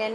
10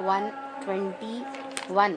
121,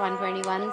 121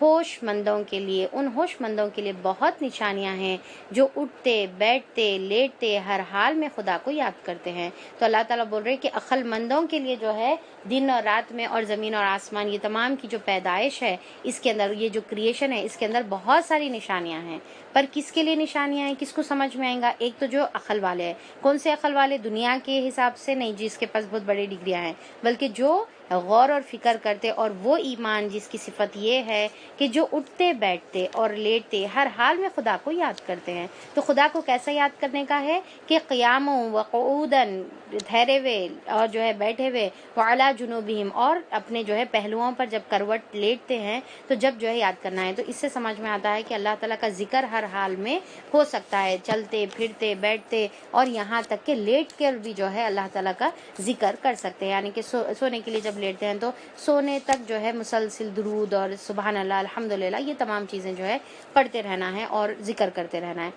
ہوش مندوں کے لیے، ان ہوش مندوں کے لیے بہت نشانیاں ہیں جو اٹھتے بیٹھتے لیٹتے ہر حال میں خدا کو یاد کرتے ہیں۔ تو اللہ تعالیٰ بول رہے کہ عقل مندوں کے لیے جو ہے دن اور رات میں اور زمین اور آسمان، یہ تمام کی جو پیدائش ہے، اس کے اندر یہ جو کریشن ہے، اس کے اندر بہت ساری نشانیاں ہیں۔ پر کس کے لیے نشانیاں ہیں، کس کو سمجھ میں آئیں گا؟ ایک تو جو عقل والے ہیں۔ کون سے عقل والے؟ دنیا کے حساب سے نہیں جس کے پاس بہت بڑی ڈگریاں ہیں، بلکہ جو غور اور فکر کرتے، اور وہ ایمان جس کی صفت یہ ہے کہ جو اٹھتے بیٹھتے اور لیٹتے ہر حال میں خدا کو یاد کرتے ہیں۔ تو خدا کو کیسا یاد کرنے کا ہے کہ قیاموں وقعودن، ٹھہرے ہوئے اور جو ہے بیٹھے ہوئے، وعلی جنوبہم، اور اپنے جو ہے پہلوؤں پر جب کروٹ لیٹتے ہیں تو جب جو ہے یاد کرنا ہے۔ تو اس سے سمجھ میں آتا ہے کہ اللہ تعالیٰ کا ذکر ہر حال میں ہو سکتا ہے، چلتے پھرتے بیٹھتے، اور یہاں تک کہ لیٹ کر بھی جو ہے اللہ تعالیٰ کا ذکر کر سکتے ہیں۔ یعنی کہ سونے کے لیے جب لیٹتے ہیں تو سونے تک جو ہے مسلسل درود اور سبحان اللہ الحمدللہ یہ تمام چیزیں جو ہے پڑھتے رہنا ہے اور ذکر کرتے رہنا ہے۔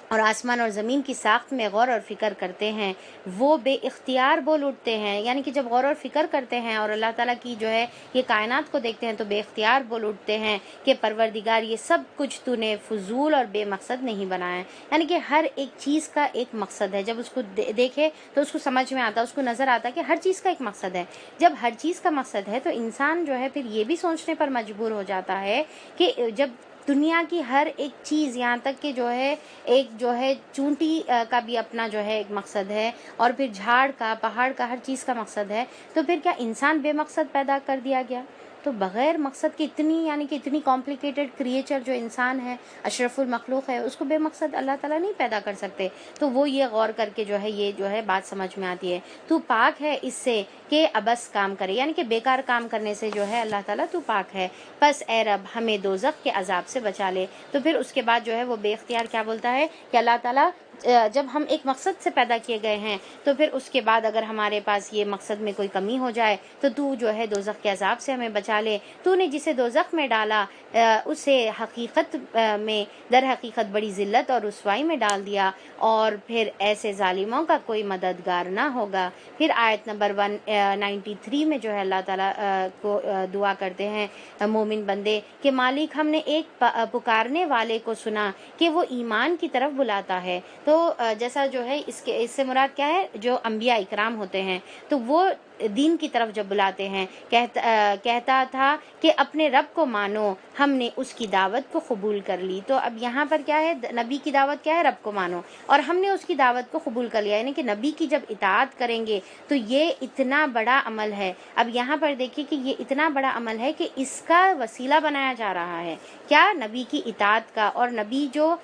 اور آسمان اور زمین کی ساخت میں غور اور فکر کرتے ہیں، وہ بے اختیار بول اٹھتے ہیں۔ یعنی کہ جب غور اور فکر کرتے ہیں اور اللہ تعالیٰ کی جو ہے یہ کائنات کو دیکھتے ہیں تو بے اختیار بول اٹھتے ہیں کہ پروردگار یہ سب کچھ تو نے فضول اور بے مقصد نہیں بنایا ہے۔ یعنی کہ ہر ایک چیز کا ایک مقصد ہے، جب اس کو دیکھے تو اس کو سمجھ میں آتا، اس کو نظر آتا کہ ہر چیز کا ایک مقصد ہے۔ جب ہر چیز کا مقصد ہے تو انسان جو ہے پھر یہ بھی سوچنے پر مجبور ہو جاتا ہے کہ جب دنیا کی ہر ایک چیز، یہاں تک کہ جو ہے ایک جو ہے چونٹی کا بھی اپنا جو ہے ایک مقصد ہے، اور پھر جھاڑ کا، پہاڑ کا، ہر چیز کا مقصد ہے، تو پھر کیا انسان بے مقصد پیدا کر دیا گیا؟ تو بغیر مقصد کی اتنی، یعنی کہ اتنی کمپلیکیٹڈ کریچر جو انسان ہے، اشرف المخلوق ہے، اس کو بے مقصد اللہ تعالیٰ نہیں پیدا کر سکتے۔ تو وہ یہ غور کر کے جو ہے یہ جو ہے بات سمجھ میں آتی ہے، تو پاک ہے اس سے کہ ابس کام کرے، یعنی کہ بیکار کام کرنے سے جو ہے اللہ تعالیٰ تو پاک ہے۔ بس اے رب ہمیں دوزخ کے عذاب سے بچا لے۔ تو پھر اس کے بعد جو ہے وہ بے اختیار کیا بولتا ہے کہ اللہ تعالیٰ جب ہم ایک مقصد سے پیدا کیے گئے ہیں تو پھر اس کے بعد اگر ہمارے پاس یہ مقصد میں کوئی کمی ہو جائے تو جو ہے دوزخ کے عذاب سے ہمیں بچا لے۔ تو نے جسے دوزخ میں ڈالا اسے حقیقت میں در حقیقت بڑی ذلت اور رسوائی میں ڈال دیا، اور پھر ایسے ظالموں کا کوئی مددگار نہ ہوگا۔ پھر آیت نمبر 193 میں جو ہے اللہ تعالیٰ کو دعا کرتے ہیں مومن بندے کہ مالک ہم نے ایک پکارنے والے کو سنا کہ وہ ایمان کی طرف بلاتا ہے۔ تو جیسا جو ہے اس سے مراد کیا ہے، جو انبیاء اکرام ہوتے ہیں تو وہ دین کی طرف جب بلاتے ہیں، کہتا تھا کہ اپنے رب کو مانو، ہم نے اس کی دعوت کو قبول کر لی۔ تو اب یہاں پر کیا ہے، نبی کی دعوت کیا ہے، رب کو مانو، اور ہم نے اس کی دعوت کو قبول کر لیا، یعنی کہ نبی کی جب اطاعت کریں گے تو یہ اتنا بڑا عمل ہے۔ اب یہاں پر دیکھیے کہ یہ اتنا بڑا عمل ہے کہ اس کا وسیلہ بنایا جا رہا ہے، کیا؟ نبی کی اطاعت کا، اور نبی جو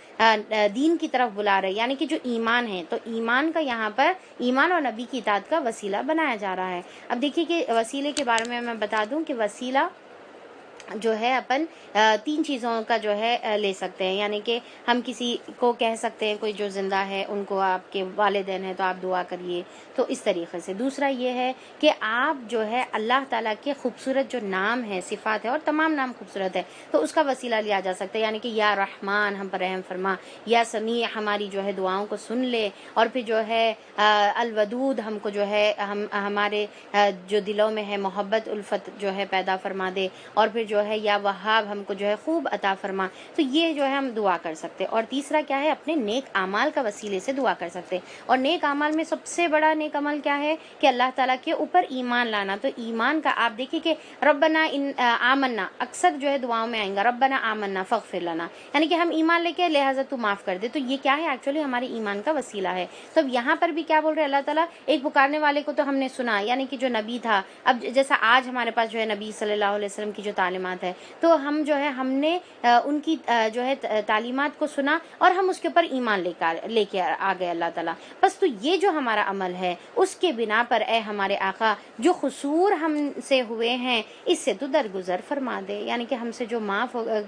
دین کی طرف بلا رہے، یعنی کہ جو ایمان ہے، تو ایمان کا یہاں پر ایمان اور نبی کی اطاعت کا وسیلہ بنایا جا رہا ہے۔ اب دیکھیے کہ وسیلے کے بارے میں بتا دوں کہ وسیلہ جو ہے اپن 3 چیزوں کا جو ہے لے سکتے ہیں، یعنی کہ ہم کسی کو کہہ سکتے ہیں کوئی جو زندہ ہے ان کو آپ کے والدین ہیں تو آپ دعا کریے، تو اس طریقے سے۔ دوسرا یہ ہے کہ آپ جو ہے اللہ تعالیٰ کے خوبصورت جو نام ہے، صفات ہے، اور تمام نام خوبصورت ہے، تو اس کا وسیلہ لیا جا سکتا ہے، یعنی کہ یا رحمان ہم پر رحم فرما، یا سمیع ہماری جو ہے دعاؤں کو سن لے، اور پھر جو ہے الودود ہم کو جو ہے ہمارے جو دلوں میں ہے محبت الفت جو ہے پیدا فرما دے، اور پھر جو ہے یا وہاب ہم کو جو ہے خوب عطا فرما۔ تو یہ جو ہے ہم دعا کر سکتے۔ اور تیسرا کیا ہے، اپنے نیک اعمال کا وسیلے سے دعا کر سکتے۔ اور نیک اعمال میں سب سے بڑا نیک عمل کیا ہے کہ اللہ تعالیٰ کے اوپر ایمان لانا۔ تو ایمان کا آپ دیکھیے کہ ربنا آمنا اکثر جو ہے دعاؤں میں آئیں گا، ربنا آمنا فاغفر لنا، یعنی کہ ہم ایمان لے کے لہٰذا تو معاف کر دے۔ تو یہ کیا ہے، ایکچولی ہمارے ایمان کا وسیلہ ہے۔ تو اب یہاں پر بھی کیا بول رہے اللہ تعالیٰ، ایک پکارنے والے کو تو ہم نے سنا، یعنی کہ جو نبی تھا، اب جیسا آج ہمارے پاس جو ہے نبی صلی اللہ علیہ وسلم کی جو تعلیمات ہے، تو ہم جو ہے ہم نے ان کی جو ہے تعلیمات کو سنا اور ہم اس کے اوپر ایمان لے کے آ گئے اللہ تعالیٰ۔ بس تو یہ جو ہمارا عمل ہے اس کے بنا پر اے ہمارے آقا جو قصور ہم سے ہوئے ہیں اس سے تو درگزر فرما دے، یعنی کہ ہم سے جو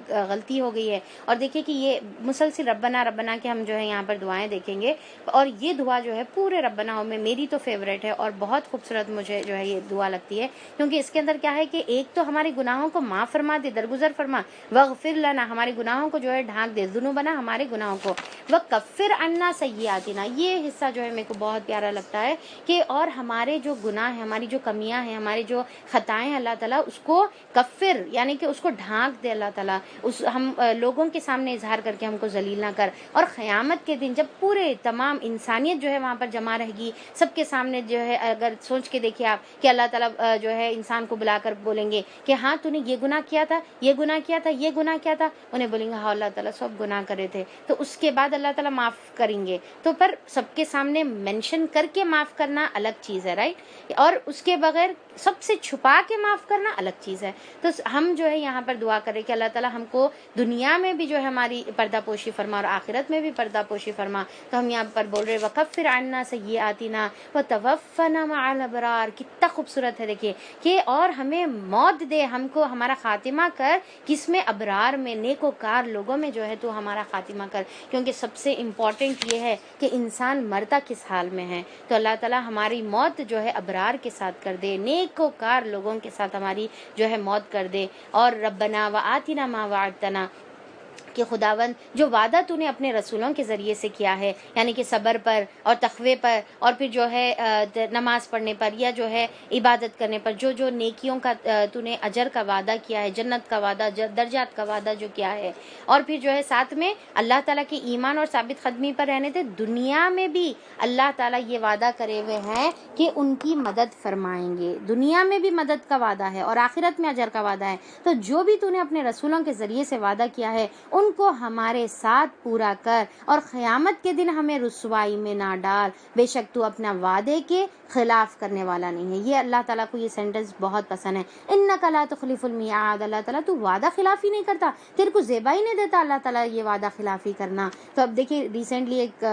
غلطی ہو گئی ہے۔ اور دیکھیے کہ یہ مسلسل ربنا ربنا کے ہم جو ہے یہاں پر دعائیں دیکھیں گے، اور یہ دعا جو ہے پورے ربنا میں میری تو فیوریٹ ہے اور بہت خوبصورت مجھے جو ہے یہ دعا لگتی ہے، کیونکہ اس کے اندر کیا ہے کہ ایک تو ہمارے گناہوں کو معاف معاف فرما دے، درگزر فرما، وغفر لنا ہمارے گناہوں کو جو ہے ڈھانک دے، ذنوبنا ہمارے گناہوں کو، وکفر عنا سیئاتنا، یہ حصہ جو ہے میرے کو بہت پیارا لگتا ہے کہ اور ہمارے جو گناہ ہیں، ہماری جو کمیاں ہیں، ہمارے جو خطائیں ہیں، اللہ تعالیٰ اس کو کفر یعنی کہ اس کو ڈھانک دے اللہ تعالیٰ، اس ہم لوگوں کے سامنے اظہار کر کے ہم کو ذلیل نہ کر، اور قیامت کے دن جب پورے تمام انسانیت جو ہے وہاں پر جمع رہے گی، سب کے سامنے جو ہے اگر سوچ کے دیکھیں آپ کہ اللہ تعالیٰ جو ہے انسان کو بلا کر بولیں گے کہ ہاں تو نے یہ گناہ کیا تھا، یہ گناہ کیا تھا، یہ گناہ کیا تھا، انہیں بولیں گے ہاں اللہ تعالیٰ سب گناہ کرے تھے، تو اس کے بعد اللہ تعالیٰ معاف کریں گے، تو پر سب کے سامنے مینشن کر کے معاف کرنا الگ چیز ہے، رائٹ، اور اس کے بغیر سب سے چھپا کے معاف کرنا الگ چیز ہے۔ تو ہم جو ہے یہاں پر دعا کریں کہ اللہ تعالیٰ ہم کو دنیا میں بھی جو ہے ہماری پردہ پوشی فرما اور آخرت میں بھی پردہ پوشی فرما۔ تو ہم یہاں پر بول رہے وکفر عنا سیئاتنا وتوفنا مع الابرار، کتنا خوبصورت ہے دیکھیے کہ اور ہمیں موت دے، ہم کو ہمارا خاتمہ کر کس میں، ابرار میں، نیکوکار لوگوں میں جو ہے تو ہمارا خاتمہ کر، کیونکہ سب سے امپورٹنٹ یہ ہے کہ انسان مرتا کس حال میں ہے، تو اللہ تعالیٰ ہماری موت جو ہے ابرار کے ساتھ کر دے، نیکوکار لوگوں کے ساتھ ہماری جو ہے موت کر دے۔ اور ربنا وآتنا ما وعدتنا، کہ خداوند جو وعدہ تو نے اپنے رسولوں کے ذریعے سے کیا ہے، یعنی کہ صبر پر اور تقوی پر اور پھر جو ہے نماز پڑھنے پر یا جو ہے عبادت کرنے پر، جو جو نیکیوں کا تو نے اجر کا وعدہ کیا ہے، جنت کا وعدہ، درجات کا وعدہ جو کیا ہے، اور پھر جو ہے ساتھ میں اللہ تعالیٰ کے ایمان اور ثابت قدمی پر رہنے تھے، دنیا میں بھی اللہ تعالیٰ یہ وعدہ کرے ہوئے ہیں کہ ان کی مدد فرمائیں گے، دنیا میں بھی مدد کا وعدہ ہے اور آخرت میں اجر کا وعدہ ہے۔ تو جو بھی تو نے اپنے رسولوں کے ذریعے سے وعدہ کیا ہے ان کو ہمارے ساتھ پورا کر، اور قیامت کے دن ہمیں رسوائی میں نہ ڈال، بے شک تو اپنا وعدے کے خلاف کرنے والا نہیں ہے۔ یہ اللہ تعالیٰ کو یہ سینٹنس بہت پسند ہے، انک لا تخلف المیعاد، اللہ تعالیٰ تو وعدہ خلافی نہیں کرتا، تیرے کو زیبا ہی نہیں دیتا اللہ تعالیٰ یہ وعدہ خلافی کرنا۔ تو اب دیکھیے ریسنٹلی ایک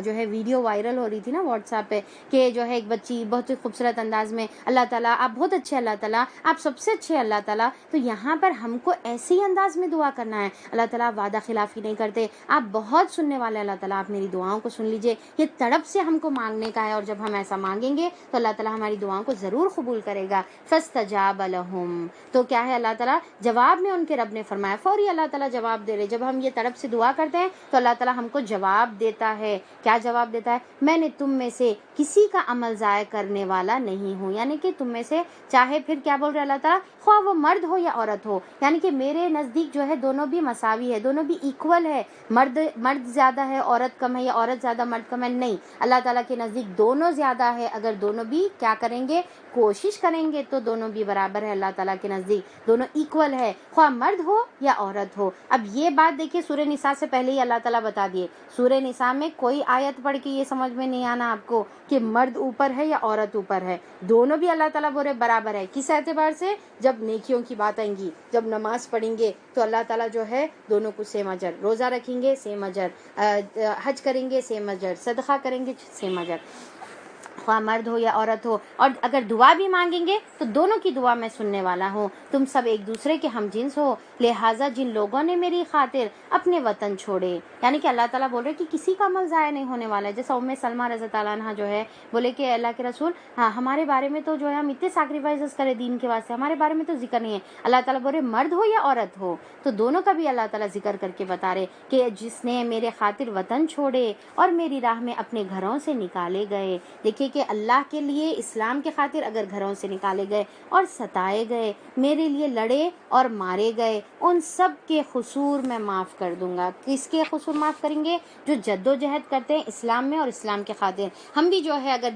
جو ہے ویڈیو وائرل ہو رہی تھی نا واٹس ایپ پہ، کہ جو ہے ایک بچی بہت ہی خوبصورت انداز میں اللہ تعالیٰ آپ بہت اچھے، اللہ تعالیٰ آپ سب سے اچھے اللہ تعالیٰ، تو یہاں پر ہم کو ایسے ہی انداز میں دعا کرنا ہے، اللہ تعالیٰ آپ وعدہ خلافی نہیں کرتے، آپ بہت سننے والے اللہ تعالیٰ، آپ میری دعاؤں کو سن لیجئے، یہ تڑپ سے ہم کو مانگنے کا ہے، اور جب ہم ایسا مانگیں گے تو اللہ تعالیٰ ہماری دعاؤں کو ضرور قبول کرے گا۔ فاستجاب لهم، تو کیا ہے اللہ تعالیٰ جواب میں ان کے رب نے فرمایا، فوری اللہ تعالیٰ جواب دے رہے، جب ہم یہ تڑپ سے دعا کرتے ہیں تو اللہ تعالیٰ ہم کو جواب دیتا ہے۔ کیا جواب دیتا ہے؟ میں نے تم میں سے کسی کا عمل ضائع کرنے والا نہیں ہوں، یعنی کہ تم میں سے چاہے پھر کیا بول رہے اللہ تعالیٰ، خواہ وہ مرد ہو یا عورت ہو، یعنی کہ میرے نزدیک جو ہے دونوں بھی مساوی ہے، دونوں بھی ایکول ہے، مرد زیادہ ہے عورت کم ہے، یا عورت زیادہ مرد کم ہے، نہیں، اللہ تعالیٰ کے نزدیک دونوں زیادہ ہے، اگر دونوں بھی کیا کریں گے، کوشش کریں گے تو دونوں بھی برابر ہے، اللہ تعالیٰ کے نزدیک دونوں ایکول ہے، خواہ مرد ہو یا عورت ہو۔ اب یہ بات دیکھیے سورہ نساء سے پہلے ہی اللہ تعالیٰ بتا دیے، سورہ نساء میں کوئی آیت پڑھ کے یہ سمجھ میں نہیں آنا آپ کو کہ مرد اوپر ہے یا عورت اوپر ہے، دونوں بھی اللہ تعالیٰ بولے برابر ہے۔ کس اعتبار سے؟ جب نیکیوں کی بات آئیں گی، جب نماز پڑھیں گے تو اللہ تعالیٰ جو ہے دونوں کو سیم اجر، روزہ رکھیں گے سیم اجر، حج کریں گے سیم اجر، صدقہ کریں گے سیم اجر، خواہ مرد ہو یا عورت ہو، اور اگر دعا بھی مانگیں گے تو دونوں کی دعا میں سننے والا ہوں، تم سب ایک دوسرے کے ہم جنس ہو، لہٰذا جن لوگوں نے میری خاطر اپنے وطن چھوڑے، یعنی کہ اللہ تعالیٰ بول رہے کہ کسی کا عمل ضائع نہیں ہونے والا ہے، جیسا ام سلمہ رضی اللہ عنہ جو ہے بولے کہ اللہ کے رسول ہاں ہمارے بارے میں تو جو ہے ہم اتنے سیکریفائسز کرے دین کے واسطے، ہمارے بارے میں تو ذکر نہیں ہے، اللہ تعالیٰ بول رہے مرد ہو یا عورت ہو، تو دونوں کا بھی اللہ تعالیٰ ذکر کر کے بتا رہے کہ جس نے میرے خاطر وطن چھوڑے اور میری راہ میں اپنے گھروں سے نکالے گئے، دیکھیے کہ اللہ کے لیے اسلام کے خاطر اگر گھروں سے نکالے گئے اور ستائے گئے، میرے لیے لڑے اور مارے گئے، ان سب کے قصور میں معاف کر دوں گا۔ کس کے قصور معاف کریں گے؟ جو جد و جہد کرتے ہیں اسلام میں اور اسلام کے خاطر۔ ہم بھی جو ہے اگر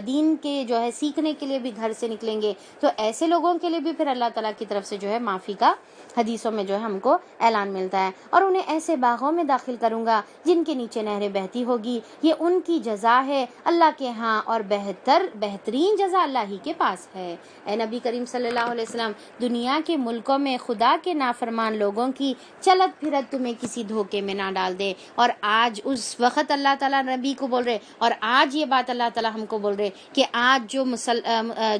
دین کے جو ہے سیکھنے کے لیے بھی گھر سے نکلیں گے تو ایسے لوگوں کے لیے بھی پھر اللہ تعالیٰ کی طرف سے جو ہے معافی کا حدیثوں میں جو ہے ہم کو اعلان ملتا ہے، اور انہیں ایسے باغوں میں داخل کروں گا جن کے نیچے نہریں بہتی ہوگی، یہ ان کی جزا ہے اللہ کے ہاں، اور بہترین جزا اللہ ہی کے پاس ہے۔ اے نبی کریم صلی اللہ علیہ وسلم، دنیا کے ملکوں میں خدا کے نافرمان لوگوں کی چلت پھرت تمہیں کسی دھوکے میں نہ ڈال دے، اور آج اس وقت اللہ تعالیٰ نبی کو بول رہے، اور آج یہ بات اللہ تعالیٰ ہم کو بول رہے کہ آج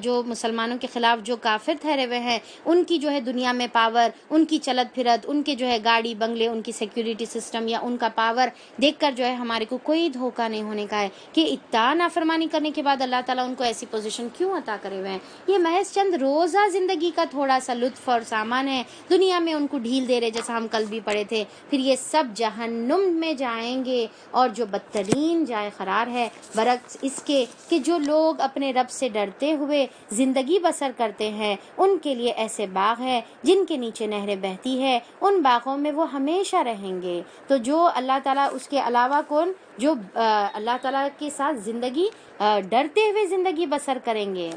جو مسلمانوں کے خلاف جو کافر ٹھہرے ہوئے ہیں، ان کی جو ہے دنیا میں پاور، ان کی چلت پھرت، ان کے جو ہے گاڑی بنگلے، ان کی سیکیورٹی سسٹم یا ان کا پاور دیکھ کر جو ہے ہمارے کو کوئی دھوکہ نہیں ہونے کا ہے کہ اتنا نافرمانی نافرمانی کرنے کے بعد اللہ تعالیٰ ان کو ایسی پوزیشن کیوں عطا کرے ہوئے ہیں؟ یہ محض چند روزہ زندگی کا تھوڑا سا لطف اور سامان ہے، دنیا میں ان کو ڈھیل دے رہے، جیسا ہم کل بھی پڑھے تھے، پھر یہ سب جہنم میں جائیں گے، اور جو بدترین جائے قرار ہے برعکس اس کے کہ جو لوگ اپنے رب سے ڈرتے ہوئے زندگی بسر کرتے ہیں ان کے لیے ایسے باغ ہے جن کے نیچے نہریں بہتی ہے، ان باغوں میں وہ ہمیشہ رہیں گے۔ تو جو اللہ تعالیٰ، اس کے علاوہ کون؟ جو اللہ تعالیٰ کے ساتھ زندگی ڈرتے ہوئے زندگی بسر کریں گے،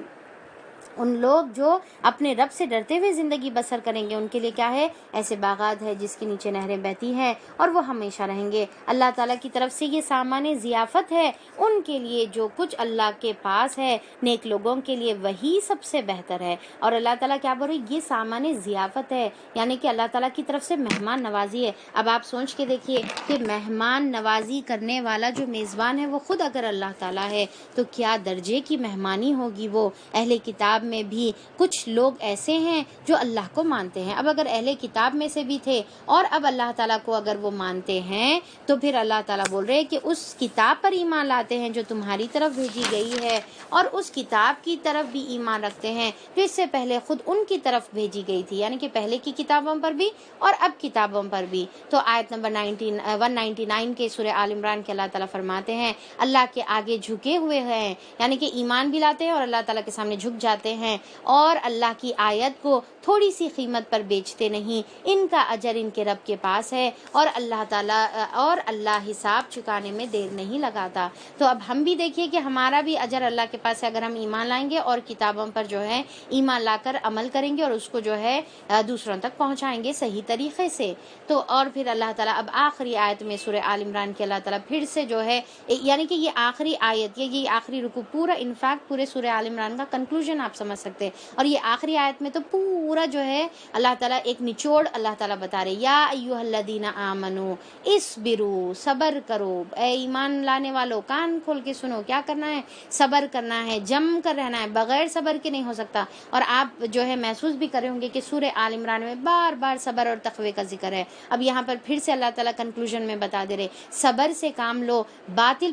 ان لوگ جو اپنے رب سے ڈرتے ہوئے زندگی بسر کریں گے ان کے لیے کیا ہے؟ ایسے باغات ہے جس کے نیچے نہریں بہتی ہیں اور وہ ہمیشہ رہیں گے۔ اللہ تعالیٰ کی طرف سے یہ سامان ضیافت ہے ان کے لیے جو کچھ اللہ کے پاس ہے، نیک لوگوں کے لیے وہی سب سے بہتر ہے۔ اور اللہ تعالیٰ کیا بول رہے؟ یہ سامان ضیافت ہے، یعنی کہ اللہ تعالیٰ کی طرف سے مہمان نوازی ہے۔ اب آپ سوچ کے دیکھیے کہ مہمان نوازی کرنے والا جو میزبان ہے وہ خود اگر اللہ تعالیٰ ہے تو کیا درجے کی مہمانی ہوگی وہ۔ اہل کتاب میں بھی کچھ لوگ ایسے ہیں جو اللہ کو مانتے ہیں، اب اگر اہل کتاب میں سے بھی تھے اور اب اللہ تعالیٰ کو اگر وہ مانتے ہیں تو پھر اللہ تعالیٰ بول رہے ہیں کہ اس کتاب پر ایمان لاتے ہیں جو تمہاری طرف بھیجی گئی ہے، اور اس کتاب کی طرف بھی ایمان رکھتے ہیں جو اس سے پہلے خود ان کی طرف بھیجی گئی تھی، یعنی کہ پہلے کی کتابوں پر بھی اور اب کتابوں پر بھی۔ تو آیت نمبر 199 کے سورہ آل عمران کے اللہ تعالیٰ فرماتے ہیں اللہ کے آگے جھکے ہوئے ہیں، یعنی کہ ایمان بھی لاتے ہیں اور اللہ تعالیٰ کے سامنے جھک جاتے ہیں، اور اللہ کی آیت کو تھوڑی سی قیمت پر بیچتے نہیں، ان کا اجر ان کے رب کے پاس ہے، اور اللہ تعالیٰ اور اللہ حساب چکانے میں دیر نہیں لگاتا۔ تو اب ہم بھی دیکھیے کہ ہمارا بھی اجر اللہ کے پاس ہے اگر ہم ایمان لائیں گے اور کتابوں پر جو ہے ایمان لا کر عمل کریں گے اور اس کو جو ہے دوسروں تک پہنچائیں گے صحیح طریقے سے۔ تو اور پھر اللہ تعالیٰ اب آخری آیت میں سورہ آل عمران کے اللہ تعالیٰ پھر سے جو ہے، یعنی کہ یہ آخری آیت، یہ آخری رکوع پورا، انفیکٹ پورے سورہ آل عمران کا کنکلوژن آپ سمجھ سکتے ہیں، اور یہ آخری آیت میں تو پورا جو ہے اللہ تعالیٰ ایک نچوڑ اللہ تعالیٰ بتا رہے، یا ایھا الذین آمنو اصبروا، صبر کرو، اے ایمان لانے والو کان کھول کے سنو، کیا کرنا ہے؟ صبر کرنا ہے، جم کر رہنا ہے، بغیر صبر کے نہیں ہو سکتا۔ اور آپ جو ہے محسوس بھی کرے ہوں گے کہ سورہ آل عمران میں بار بار صبر اور تقوی کا ذکر ہے، اب یہاں پر پھر سے اللہ تعالیٰ کنکلوژن میں بتا دے رہے صبر سے کام لو، باطل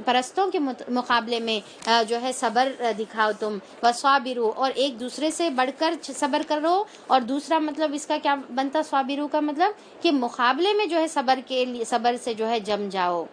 پرستوں کے مقابلے میں جو ہے صبر دکھاؤ تم، وصابروا، اور ایک دوسرے سے بڑھ کر صبر کرو، اور دوسرا مطلب اس کا کیا بنتا صابروا کا مطلب کہ مقابلے میں جو ہے صبر کے لیے، صبر سے جو ہے جم جاؤ،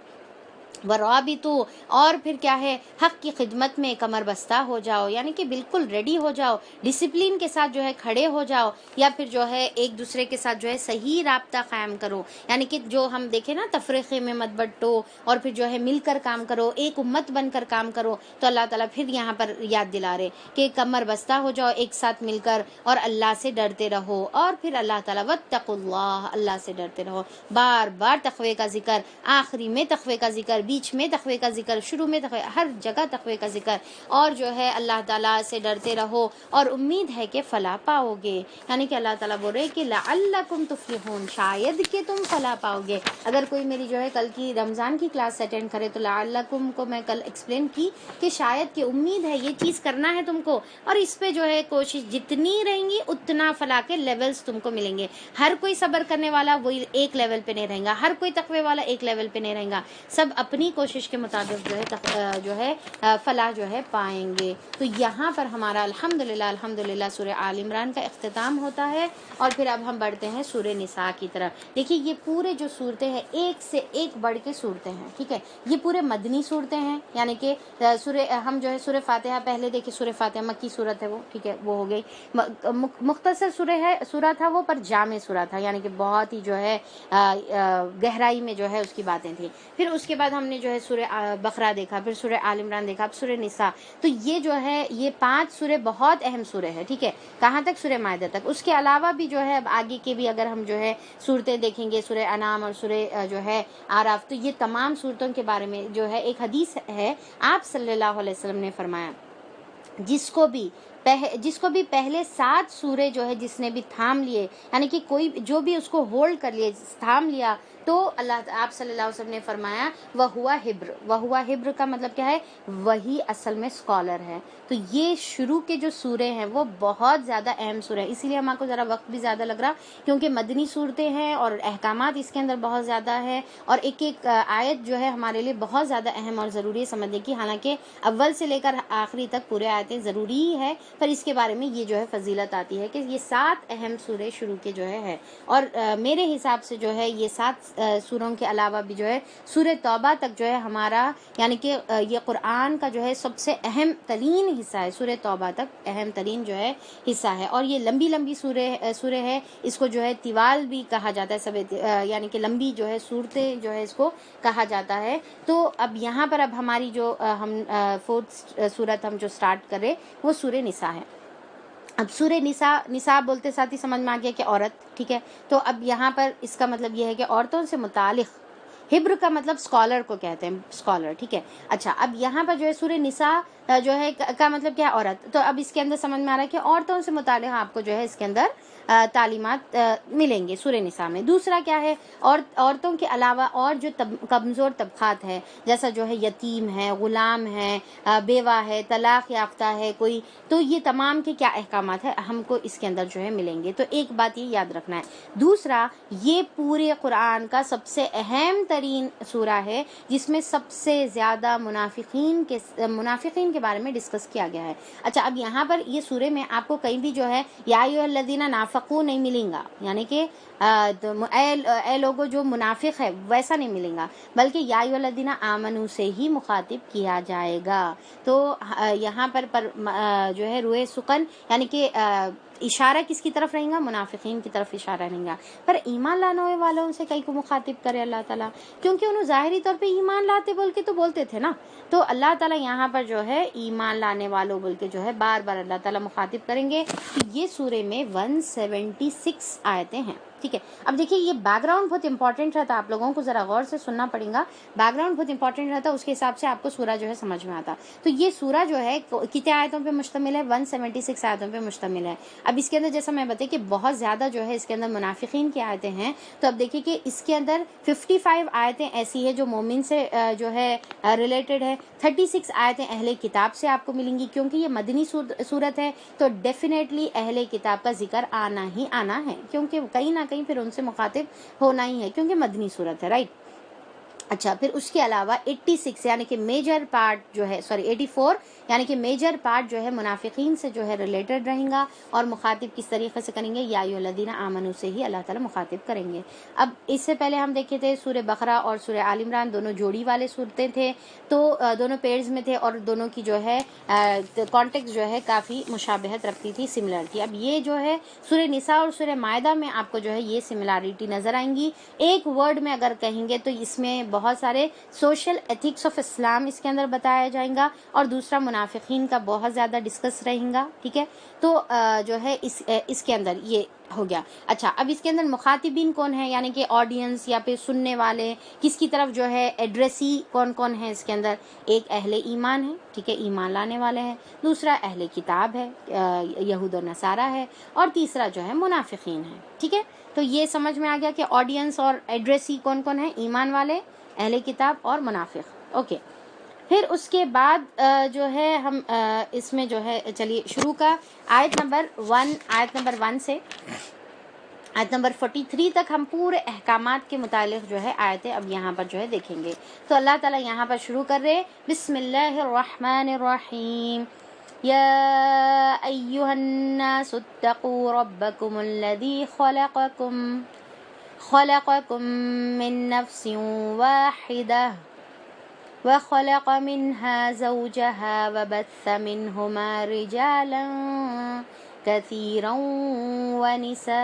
ورابطو، اور پھر کیا ہے حق کی خدمت میں کمر بستہ ہو جاؤ، یعنی کہ بالکل ریڈی ہو جاؤ، ڈسپلین کے ساتھ جو ہے کھڑے ہو جاؤ، یا پھر جو ہے ایک دوسرے کے ساتھ جو ہے صحیح رابطہ قائم کرو، یعنی کہ جو ہم دیکھیں نا تفریقے میں مت بٹو، اور پھر جو ہے مل کر کام کرو، ایک امت بن کر کام کرو۔ تو اللہ تعالیٰ پھر یہاں پر یاد دلا رہے کہ کمر بستہ ہو جاؤ ایک ساتھ مل کر، اور اللہ سے ڈرتے رہو، اور پھر اللہ تعالیٰ واتقوا اللہ، اللہ سے ڈرتے رہو، بار بار تقوی کا ذکر، آخری میں تقوی کا ذکر، بیچ میں تقوی کا ذکر، شروع میں تقوی، ہر جگہ تقوی کا ذکر، اور جو ہے اللہ تعالیٰ سے ڈرتے رہو اور امید ہے کہ فلاح پاؤ گے، یعنی کہ اللہ تعالیٰ بول رہے کہ لعلکم تفلحون، شاید کہ تم فلاح پاؤ گے۔ اگر کوئی میری جو ہے کل کی رمضان کی کلاس اٹینڈ کرے تو لعلکم کو میں کل ایکسپلین کی کہ شاید کہ امید ہے، یہ چیز کرنا ہے تم کو، اور اس پہ جو ہے کوشش جتنی رہیں گی اتنا فلاح کے لیولز تم کو ملیں گے۔ ہر کوئی صبر کرنے والا وہی ایک لیول پہ نہیں رہیں گا، ہر کوئی تقوی والا ایک لیول پہ نہیں رہیں گا، سب اپنی کوشش کے مطابق جو ہے فلاح جو ہے پائیں گے۔ تو یہاں پر ہمارا الحمدللہ سورہ آل عمران کا اختتام ہوتا ہے، اور پھر اب ہم بڑھتے ہیں سورہ نساء کی طرف۔ دیکھیے یہ پورے جو صورتیں ہیں ایک سے ایک بڑھ کے صورتیں ہیں، ٹھیک ہے، یہ پورے مدنی صورتیں ہیں، یعنی کہ ہم جو ہے سورہ فاتحہ پہلے دیکھیں، سورہ فاتحہ مکی صورت ہے وہ، ٹھیک ہے، وہ ہو گئی، مختصر سورہ تھا وہ، پر جامع سورہ تھا، یعنی کہ بہت ہی جو ہے گہرائی میں جو ہے اس کی باتیں تھیں۔ پھر اس کے بعد ہم نے جو ہے سورہ بقرہ دیکھا، پھر سورہ آل عمران دیکھا، اب سورہ نساء۔ تو یہ جو ہے یہ 5 سورے بہت اہم سورے ہیں، ٹھیک ہے، کہاں تک؟ سورہ مائدہ تک۔ اس کے علاوہ بھی جو ہے اب آگے کے بھی اگر ہم جو ہے صورتیں دیکھیں گے، سورہ انعام اور سورہ جو ہے اعراف، تو یہ تمام صورتوں کے بارے میں جو ہے ایک حدیث ہے، آپ صلی اللہ علیہ وسلم نے فرمایا جس کو بھی پہلے 7 سورے جو ہے جس نے بھی تھام لیے، یعنی کہ کوئی جو بھی اس کو ہولڈ کر لیے، تھام لیا، تو آپ صلی اللہ علیہ وسلم نے فرمایا وَهُوَ حبر، وَهُوَ حبر کا مطلب کیا ہے؟ وہی اصل میں اسکالر ہے. تو یہ شروع کے جو سورے ہیں وہ بہت زیادہ اہم سورے ہیں، اسی لیے ہمارے کو ذرا وقت بھی زیادہ لگ رہا کیونکہ مدنی صورتیں ہیں اور احکامات اس کے اندر بہت زیادہ ہے، اور ایک ایک آیت جو ہے ہمارے لیے بہت زیادہ اہم اور ضروری ہے سمجھنے کی. حالانکہ اول سے لے کر آخری تک پورے آیتیں ضروری ہی ہے، پر اس کے بارے میں یہ جو ہے فضیلت آتی ہے کہ یہ 7 اہم سورے شروع کے جو ہے اور میرے حساب سے جو ہے یہ 7 سوروں کے علاوہ بھی جو ہے سورہ توبہ تک جو ہے ہمارا، یعنی کہ یہ قرآن کا جو ہے سب سے اہم ترین حصہ ہے. سورہ توبہ تک اہم ترین جو ہے حصہ ہے، اور یہ لمبی لمبی سورے ہے. اس کو جو ہے طوال بھی کہا جاتا ہے، سب یعنی کہ لمبی جو ہے صورتیں جو ہے اس کو کہا جاتا ہے. تو اب یہاں پر اب ہماری جو ہم 4th سورت ہم جو سٹارٹ کرے وہ سورہ نساء ہے. اب سورہ نساء بولتے ساتھ ہی سمجھ میں آ گیا کہ عورت، ٹھیک ہے. تو اب یہاں پر اس کا مطلب یہ ہے کہ عورتوں سے متعلق، ہبر کا مطلب اسکالر کو کہتے ہیں، اسکالر، ٹھیک ہے. اچھا اب یہاں پر جو ہے سورہ نساء جو ہے کا مطلب کیا ہے؟ عورت. تو اب اس کے اندر سمجھ میں آ رہا ہے کہ عورتوں سے متعلق آپ کو جو ہے اس کے اندر تعلیمات ملیں گے سورہ نساء میں. دوسرا کیا ہے؟ عورتوں کے علاوہ اور جو کمزور طبقات ہے، جیسا جو ہے یتیم ہے، غلام ہے، بیوہ ہے، طلاق یافتہ ہے کوئی، تو یہ تمام کے کیا احکامات ہیں ہم کو اس کے اندر جو ہے ملیں گے. تو ایک بات یہ یاد رکھنا ہے. دوسرا، یہ پورے قرآن کا سب سے اہم ترین سورہ ہے جس میں سب سے زیادہ منافقین کے بارے میں ڈسکس کیا گیا ہے. اچھا اب یہاں پر یہ سورے میں آپ کو کہیں بھی جو ہے یا ایھا الذین نافقوا نہیں ملیں گا، یعنی کہ اے لوگوں جو منافق ہے ویسا نہیں ملیں گا، بلکہ یا ایھا الذین آمنوا سے ہی مخاطب کیا جائے گا. تو یہاں پر جو ہے روئے سخن، یعنی کہ اشارہ کس کی طرف رہیں گا؟ منافقین کی طرف اشارہ رہیں گا. پر ایمان لانے والوں سے کئی کو مخاطب کرے اللہ تعالیٰ، کیونکہ انہوں ظاہری طور پہ ایمان لاتے بول کے تو بولتے تھے نا. تو اللہ تعالیٰ یہاں پر جو ہے ایمان لانے والوں بول کے جو ہے بار بار اللہ تعالیٰ مخاطب کریں گے. تو یہ سورے میں 176 آیتیں ہیں، ٹھیک ہے. اب دیکھیے یہ بیک گراؤنڈ بہت امپورٹنٹ رہتا، آپ لوگوں کو ذرا غور سے سننا پڑے گا. بیک گراؤنڈ بہت امپورٹنٹ رہتا، اس کے حساب سے آپ کو سورہ جو ہے سمجھ میں آتا. تو یہ سورہ جو ہے کتنے آیتوں پہ مشتمل ہے؟ 176 آیتوں پہ مشتمل ہے. اب اس کے اندر جیسا میں بتائی کہ بہت زیادہ جو ہے اس کے اندر منافقین کی آیتیں ہیں. تو اب دیکھیے کہ اس کے اندر 55 آیتیں ایسی ہے جو مومن سے جو ہے ریلیٹڈ ہے. 36 آیتیں اہل کتاب سے آپ کو ملیں گی، کیونکہ یہ مدنی صورت ہے تو ڈیفینیٹلی اہل کتاب کا ذکر آنا ہی آنا ہے، کیونکہ کہیں نہ کہیں پھر ان سے مخاطب ہونا ہی ہے، کیونکہ مدنی صورت ہے، رائٹ. اچھا پھر اس کے علاوہ 86 یعنی کہ میجر پارٹ جو ہے 84 یعنی کہ میجر پارٹ جو ہے منافقین سے جو ہے ریلیٹڈ رہیں گا، اور مخاطب کس طریقے سے کریں گے؟ یا ایھا الذین آمنوا سے ہی اللہ تعالیٰ مخاطب کریں گے. اب اس سے پہلے ہم دیکھے تھے سورہ بقرہ اور سورہ آل عمران دونوں جوڑی والے صورتیں تھے، تو دونوں پیئرز میں تھے اور دونوں کی جو ہے کانٹیکس جو ہے کافی مشابہت رکھتی تھی، سملر تھی. اب یہ جو ہے سورہ نساء اور سورہ مائدہ میں آپ کو جو ہے یہ سملارٹی نظر آئیں گی. ایک ورڈ میں اگر کہیں گے تو اس میں بہت سارے سوشل ایتھکس آف اسلام اس کے اندر بتایا جائیں گا، اور دوسرا منافقین کا بہت زیادہ ڈسکس رہیں گا، ٹھیک ہے. تو جو ہے اس کے اندر یہ ہو گیا. اچھا اب اس کے اندر مخاطبین کون ہیں، یعنی کہ آڈینس یا پھر سننے والے کس کی طرف جو ہے ایڈریسی کون کون ہے اس کے اندر؟ ایک اہل ایمان ہے، ٹھیک ہے، ایمان لانے والے ہیں. دوسرا اہل کتاب ہے، یہود و نصارہ ہے. اور تیسرا جو ہے منافقین ہے، ٹھیک ہے. تو یہ سمجھ میں آ گیا کہ آڈینس اور ایڈریسی کون کون ہے؟ ایمان والے، اہل کتاب اور منافق. اوکے. پھر اس کے بعد جو ہے ہم اس میں جو ہے چلیے شروع کا آیت نمبر 1 سے آیت نمبر 43 تک ہم پورے احکامات کے متعلق جو ہے آیتیں اب یہاں پر جو ہے دیکھیں گے. تو اللہ تعالیٰ یہاں پر شروع کر رہے بسم اللہ الرحمن الرحیم. یا ایھا الناس اتقوا ربکم الذی خلقکم من نفس واحدہ وخلق منها زوجها وبث منهما رجالا كثيرا ونساء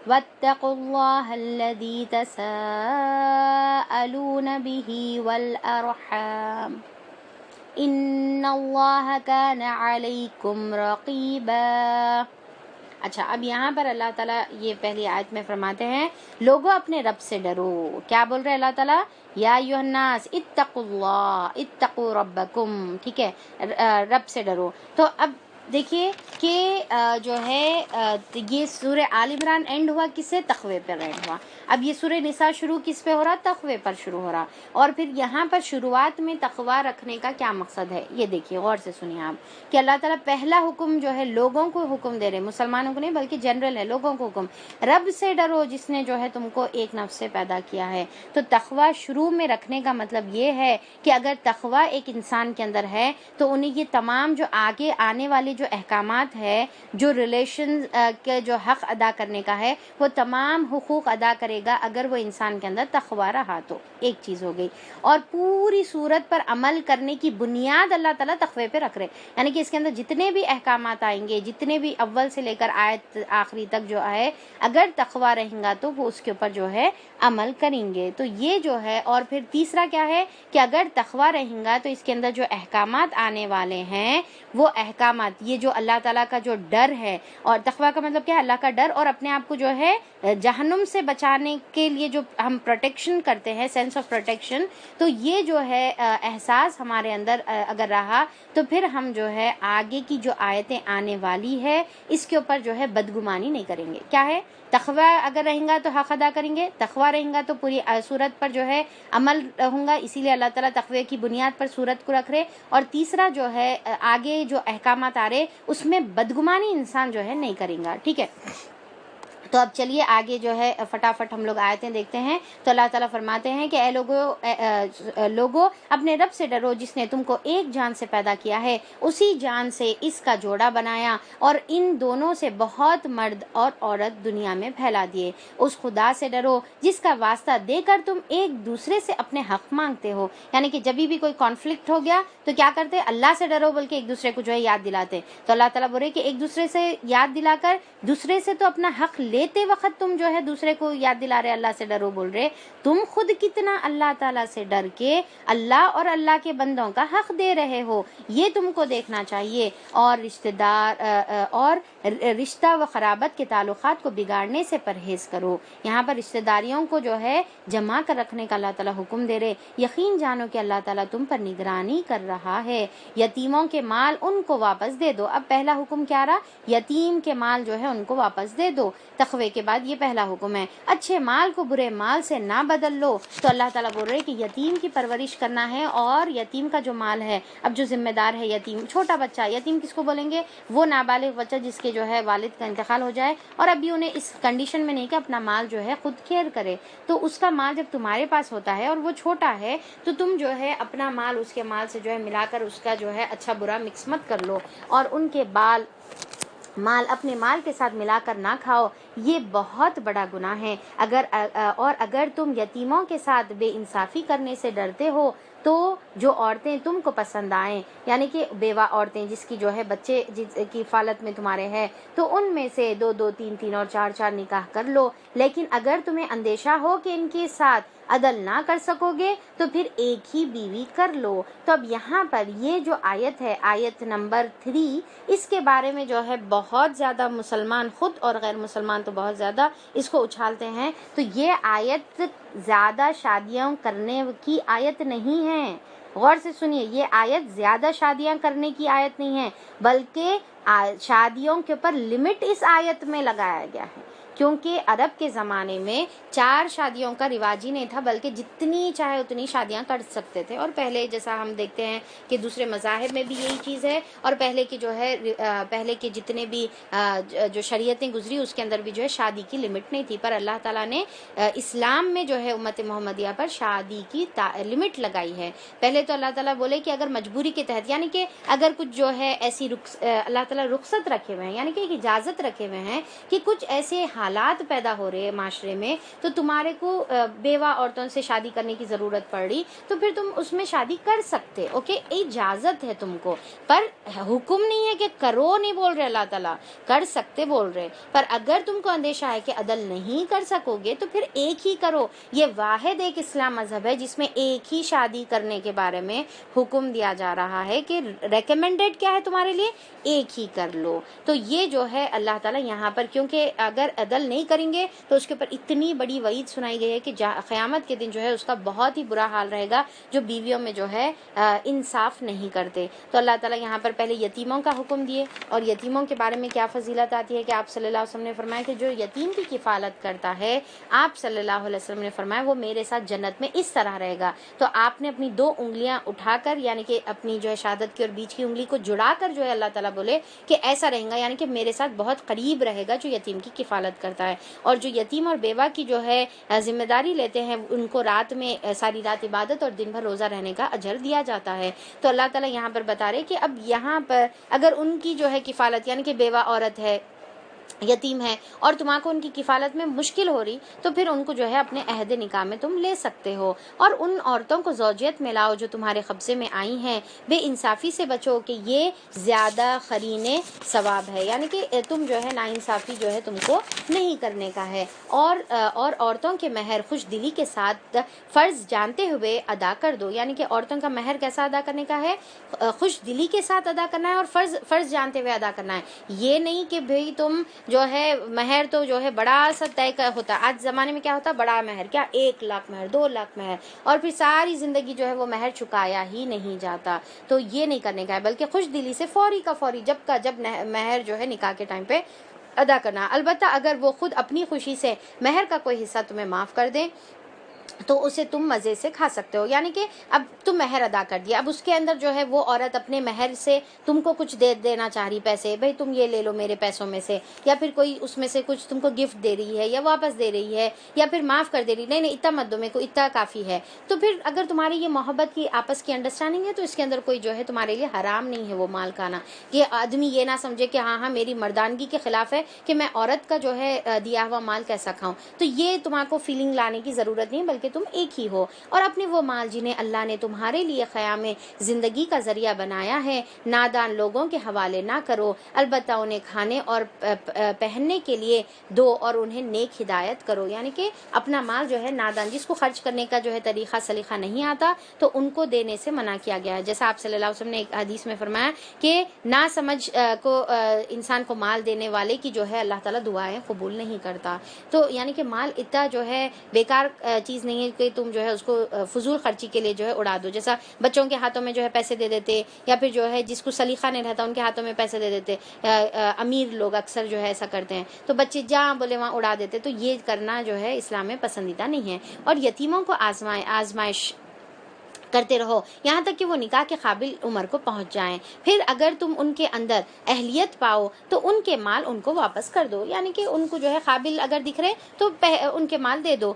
واتقوا الله الذي تساءلون به والأرحام ان اللہ کان علیکم رقیبا. اچھا اب یہاں پر اللہ تعالیٰ یہ پہلی آیت میں فرماتے ہیں لوگوں اپنے رب سے ڈرو. کیا بول رہے اللہ تعالیٰ؟ یا ایھا الناس اتقوا اللہ، اتقوا ربکم، ٹھیک ہے، رب سے ڈرو. تو اب دیکھیے کہ جو ہے یہ سورہ آل عمران اینڈ ہوا کس سے؟ تقوی پر اینڈ ہوا. اب یہ سورہ نساء شروع کس پہ ہو رہا؟ تقوی پر شروع ہو رہا. اور پھر یہاں پر شروعات میں تقوی رکھنے کا کیا مقصد ہے یہ دیکھیے غور سے سنیے آپ کہ اللہ تعالیٰ پہلا حکم جو ہے لوگوں کو حکم دے رہے، مسلمانوں کو نہیں بلکہ جنرل ہے، لوگوں کو حکم، رب سے ڈرو جس نے جو ہے تم کو ایک نفس سے پیدا کیا ہے. تو تقوی شروع میں رکھنے کا مطلب یہ ہے کہ اگر تقوی ایک انسان کے اندر ہے تو انہیں یہ تمام جو آگے آنے والے جو احکامات ہے، جو ریلیشن کے جو حق ادا کرنے کا ہے، وہ تمام حقوق ادا کرے گا اگر وہ انسان کے اندر تقوی رہا تو. ایک چیز ہو گئی. اور پوری صورت پر عمل کرنے کی بنیاد اللہ تعالیٰ تقوی پہ رکھ رہے، یعنی کہ اس کے اندر جتنے بھی احکامات آئیں گے، جتنے بھی اول سے لے کر آیت آخری تک جو ہے، اگر تقوی رہیں گا تو وہ اس کے اوپر جو ہے عمل کریں گے. تو یہ جو ہے، اور پھر تیسرا کیا ہے کہ اگر تقوی رہیں گا تو اس کے اندر جو احکامات آنے والے ہیں وہ احکامات، یہ جو اللہ تعالیٰ کا جو ڈر ہے، اور تقوی کا مطلب کیا ہے؟ اللہ کا ڈر، اور اپنے آپ کو جو ہے جہنم سے بچانے کے لیے جو ہم پروٹیکشن کرتے ہیں، سینس آف پروٹیکشن، تو یہ جو ہے احساس ہمارے اندر اگر رہا تو پھر ہم جو ہے آگے کی جو آیتیں آنے والی ہے اس کے اوپر جو ہے بدگمانی نہیں کریں گے. کیا ہے؟ تقوی اگر رہیں گا تو حق ادا کریں گے، تقوی رہیں گا تو پوری صورت پر جو ہے عمل ہوں گا، اسی لیے اللہ تعالیٰ تقوی کی بنیاد پر صورت کو رکھ رہے. اور تیسرا جو ہے آگے جو احکامات آ رہے اس میں بدگمانی انسان جو ہے نہیں کریں گا. ٹھیک ہے، تو اب چلیے آگے جو ہے فٹافٹ ہم لوگ آیتیں دیکھتے ہیں. تو اللہ تعالیٰ فرماتے ہیں کہ اے لوگو اپنے رب سے ڈرو جس نے تم کو ایک جان سے پیدا کیا ہے، اسی جان سے اس کا جوڑا بنایا اور ان دونوں سے بہت مرد اور عورت دنیا میں پھیلا دیے. اس خدا سے ڈرو جس کا واسطہ دے کر تم ایک دوسرے سے اپنے حق مانگتے ہو. یعنی کہ جبھی بھی کوئی کانفلکٹ ہو گیا تو کیا کرتے؟ اللہ سے ڈرو بلکہ ایک دوسرے کو جو ہے یاد دلاتے. تو اللہ تعالیٰ بول رہے کہ ایک دوسرے سے یاد دلا کر، دوسرے سے تو اپنا حق لیتے وقت تم جو ہے دوسرے کو یاد دلا رہے اللہ سے ڈرو بول رہے، تم خود کتنا اللہ تعالیٰ سے ڈر کے اللہ اور اللہ کے بندوں کا حق دے رہے ہو، یہ تم کو دیکھنا چاہیے. اور رشتہ و قرابت کے تعلقات کو بگاڑنے سے پرہیز کرو. یہاں پر رشتہ داریوں کو جو ہے جمع کر رکھنے کا اللہ تعالیٰ حکم دے رہے. یقین جانو کہ اللہ تعالیٰ تم پر نگرانی کر رہا ہے. یتیموں کے مال ان کو واپس دے دو. اب پہلا حکم کیا رہا؟ یتیم کے مال جو ہے ان کو واپس دے دو. تقوی کے بعد یہ پہلا حکم ہے. اچھے مال کو برے مال سے نہ بدل لو. تو اللہ تعالیٰ بول رہے کہ یتیم کی پرورش کرنا ہے، اور یتیم کا جو مال ہے، اب جو ذمہ دار ہے یتیم، چھوٹا بچہ، یتیم کس کو بولیں گے؟ وہ نابالغ بچہ جس کے جو ہے والد کا انتقال ہو جائے اور ابھی انہیں اس کنڈیشن میں نہیں کہ اپنا مال جو ہے خود کیئر کرے. تو اس کا مال جب تمہارے پاس ہوتا ہے اور وہ چھوٹا ہے تو تم جو ہے اپنا مال اس کے مال سے جو ہے ملا کر اس کا جو ہے اچھا برا مکس مت کر لو، اور ان کے مال اپنے مال کے ساتھ ملا کر نہ کھاؤ. یہ بہت بڑا گناہ ہے. اگر تم یتیموں کے ساتھ بے انصافی کرنے سے ڈرتے ہو تو جو عورتیں تم کو پسند آئیں، یعنی کہ بیوہ عورتیں جس کی جو ہے بچے جس کی حفاظت میں تمہارے ہے، تو ان میں سے 2 2 3 3 اور 4 4 نکاح کر لو. لیکن اگر تمہیں اندیشہ ہو کہ ان کے ساتھ عدل نہ کر سکو گے تو پھر ایک ہی بیوی کر لو. تو اب یہاں پر یہ جو آیت ہے، آیت نمبر 3، اس کے بارے میں جو ہے بہت زیادہ مسلمان خود اور غیر مسلمان تو بہت زیادہ اس کو اچھالتے ہیں. تو یہ آیت زیادہ شادیاں کرنے کی آیت نہیں ہے. غور سے سنیے، یہ آیت زیادہ شادیاں کرنے کی آیت نہیں ہے، بلکہ شادیوں کے اوپر لمٹ اس آیت میں لگایا گیا ہے. کیونکہ عرب کے زمانے میں 4 شادیوں کا رواج ہی نہیں تھا، بلکہ جتنی چاہے اتنی شادیاں کر سکتے تھے. اور پہلے جیسا ہم دیکھتے ہیں کہ دوسرے مذاہب میں بھی یہی چیز ہے، اور پہلے کی جو ہے پہلے کے جتنے بھی جو شریعتیں گزری اس کے اندر بھی جو ہے شادی کی لمٹ نہیں تھی. پر اللہ تعالیٰ نے اسلام میں جو ہے امت محمدیہ پر شادی کی لمٹ لگائی ہے. پہلے تو اللہ تعالیٰ بولے کہ اگر مجبوری کے تحت، یعنی کہ اگر کچھ جو ہے ایسی اللہ تعالیٰ رخصت رکھے ہوئے ہیں، یعنی کہ ایک اجازت رکھے ہوئے ہیں کہ کچھ ایسے حالات پیدا ہو رہے ہیں معاشرے میں تو تمہارے کو بیوہ عورتوں سے شادی کرنے کی ضرورت پڑ رہی تو پھر تم اس میں شادی کر سکتے. اوکے، اجازت ہے تم کو، پر حکم نہیں ہے کہ کرو نہیں بول رہے اللہ تعالیٰ، کر سکتے بول رہے. پر اگر تم کو اندیشہ ہے کہ عدل نہیں کر سکو گے تو پھر ایک ہی کرو. یہ واحد ایک اسلام مذہب ہے جس میں ایک ہی شادی کرنے کے بارے میں حکم دیا جا رہا ہے کہ ریکمینڈڈ کیا ہے تمہارے لیے؟ ایک ہی کر لو. تو یہ جو ہے اللہ تعالیٰ یہاں پر، کیونکہ اگر عدل قتل نہیں کریں گے تو اس کے اوپر اتنی بڑی وعید سنائی گئی ہے کہ قیامت کے دن جو ہے اس کا بہت ہی برا حال رہے گا جو بیویوں میں جو ہے انصاف نہیں کرتے. تو اللہ تعالیٰ یہاں پر پہلے یتیموں کا حکم دیے, اور یتیموں کے بارے میں کیا فضیلت آتی ہے کہ آپ صلی اللہ علیہ وسلم نے فرمایا کہ جو یتیم کی کفالت کرتا ہے, آپ صلی اللہ علیہ وسلم نے فرمایا وہ میرے ساتھ جنت میں اس طرح رہے گا. تو آپ نے اپنی 2 انگلیاں اٹھا کر یعنی کہ اپنی جو ہے شہادت کی اور بیچ کی انگلی کو جڑا کر جو ہے اللہ تعالیٰ بولے کہ ایسا رہے گا, یعنی کہ میرے ساتھ بہت قریب رہے گا جو یتیم کی کفالت کرتا ہے. اور جو یتیم اور بیوہ کی جو ہے ذمہ داری لیتے ہیں ان کو رات میں ساری رات عبادت اور دن بھر روزہ رہنے کا اجر دیا جاتا ہے. تو اللہ تعالیٰ یہاں پر بتا رہے کہ اب یہاں پر اگر ان کی جو ہے کفالت یعنی کہ بیوہ عورت ہے, یتیم ہے, اور تمہارے کو ان کی کفالت میں مشکل ہو رہی تو پھر ان کو جو ہے اپنے عہد نکاح میں تم لے سکتے ہو. اور ان عورتوں کو زوجیت میں لاؤ جو تمہارے قبضے میں آئی ہیں, بے انصافی سے بچو کہ یہ زیادہ قرین ثواب ہے, یعنی کہ تم جو ہے ناانصافی جو ہے تم کو نہیں کرنے کا ہے. اور عورتوں کے مہر خوش دلی کے ساتھ فرض جانتے ہوئے ادا کر دو, یعنی کہ عورتوں کا مہر کیسا ادا کرنے کا ہے, خوش دلی کے ساتھ ادا کرنا ہے اور فرض جانتے ہوئے ادا کرنا ہے. یہ نہیں کہ بھئی تم جو ہے مہر تو جو ہے بڑا سا طے کا ہوتا ہے. آج زمانے میں کیا ہوتا ہے, بڑا مہر کیا 1 لاکھ مہر 2 لاکھ مہر, اور پھر ساری زندگی جو ہے وہ مہر چکایا ہی نہیں جاتا. تو یہ نہیں کرنے کا ہے, بلکہ خوش دلی سے فوری کا فوری جب مہر جو ہے نکاح کے ٹائم پہ ادا کرنا. البتہ اگر وہ خود اپنی خوشی سے مہر کا کوئی حصہ تمہیں معاف کر دیں تو اسے تم مزے سے کھا سکتے ہو, یعنی کہ اب تم مہر ادا کر دیا, اب اس کے اندر جو ہے وہ عورت اپنے مہر سے تم کو کچھ دے دینا چاہ رہی پیسے, بھئی تم یہ لے لو میرے پیسوں میں سے, یا پھر کوئی اس میں سے کچھ تم کو گفٹ دے رہی ہے یا واپس دے رہی ہے یا پھر معاف کر دے رہی, نہیں اتنا مت دو میرے کو, اتنا کافی ہے. تو پھر اگر تمہاری یہ محبت کی آپس کی انڈرسٹینڈنگ ہے تو اس کے اندر کوئی جو ہے تمہارے لیے حرام نہیں ہے وہ مال کھانا. یہ آدمی یہ نہ سمجھے کہ ہاں میری مردانگی کے خلاف ہے کہ میں عورت کا جو ہے دیا ہوا مال کیسا کھاؤں. تو یہ تمہارے کو فیلنگ لانے کی ضرورت نہیں, بلکہ تم ایک ہی ہو. اور اپنے وہ مال جنہیں اللہ نے تمہارے لیے قیام زندگی کا ذریعہ بنایا ہے نادان لوگوں کے حوالے نہ کرو, البتہ انہیں کھانے اور پہننے کے لیے دو اور انہیں نیک ہدایت کرو. یعنی کہ اپنا مال جو ہے نادان, جس کو خرچ کرنے کا جو ہے طریقہ سلیقہ نہیں آتا, تو ان کو دینے سے منع کیا گیا ہے. جیسا آپ صلی اللہ علیہ وسلم نے ایک حدیث میں فرمایا کہ نہ سمجھ کو انسان کو مال دینے والے کی جو ہے اللہ تعالیٰ دعائیں قبول نہیں کرتا. تو یعنی کہ مال اتنا جو ہے بیکار چیز نہیں ہے کہ تم جو ہے اس کو فضول خرچی کے لیے جو ہے اڑا دو. جیسا بچوں کے ہاتھوں میں جو ہے پیسے دے دیتے, یا پھر جو ہے جس کو سلیقہ نہیں رہتا ان کے ہاتھوں میں پیسے دے دیتے, امیر لوگ اکثر جو ہے ایسا کرتے ہیں, تو بچے جہاں بولے وہاں اڑا دیتے. تو یہ کرنا جو ہے اسلام میں پسندیدہ نہیں ہے. اور یتیموں کو آزمائش کرتے رہو یہاں تک کہ وہ نکاح کے قابل عمر کو پہنچ جائیں. پھر اگر تم ان کے اندر اہلیت پاؤ تو ان کے مال ان کو واپس کر دو, یعنی کہ ان کو جو ہے قابل اگر دکھ رہے تو ان کے مال دے دو.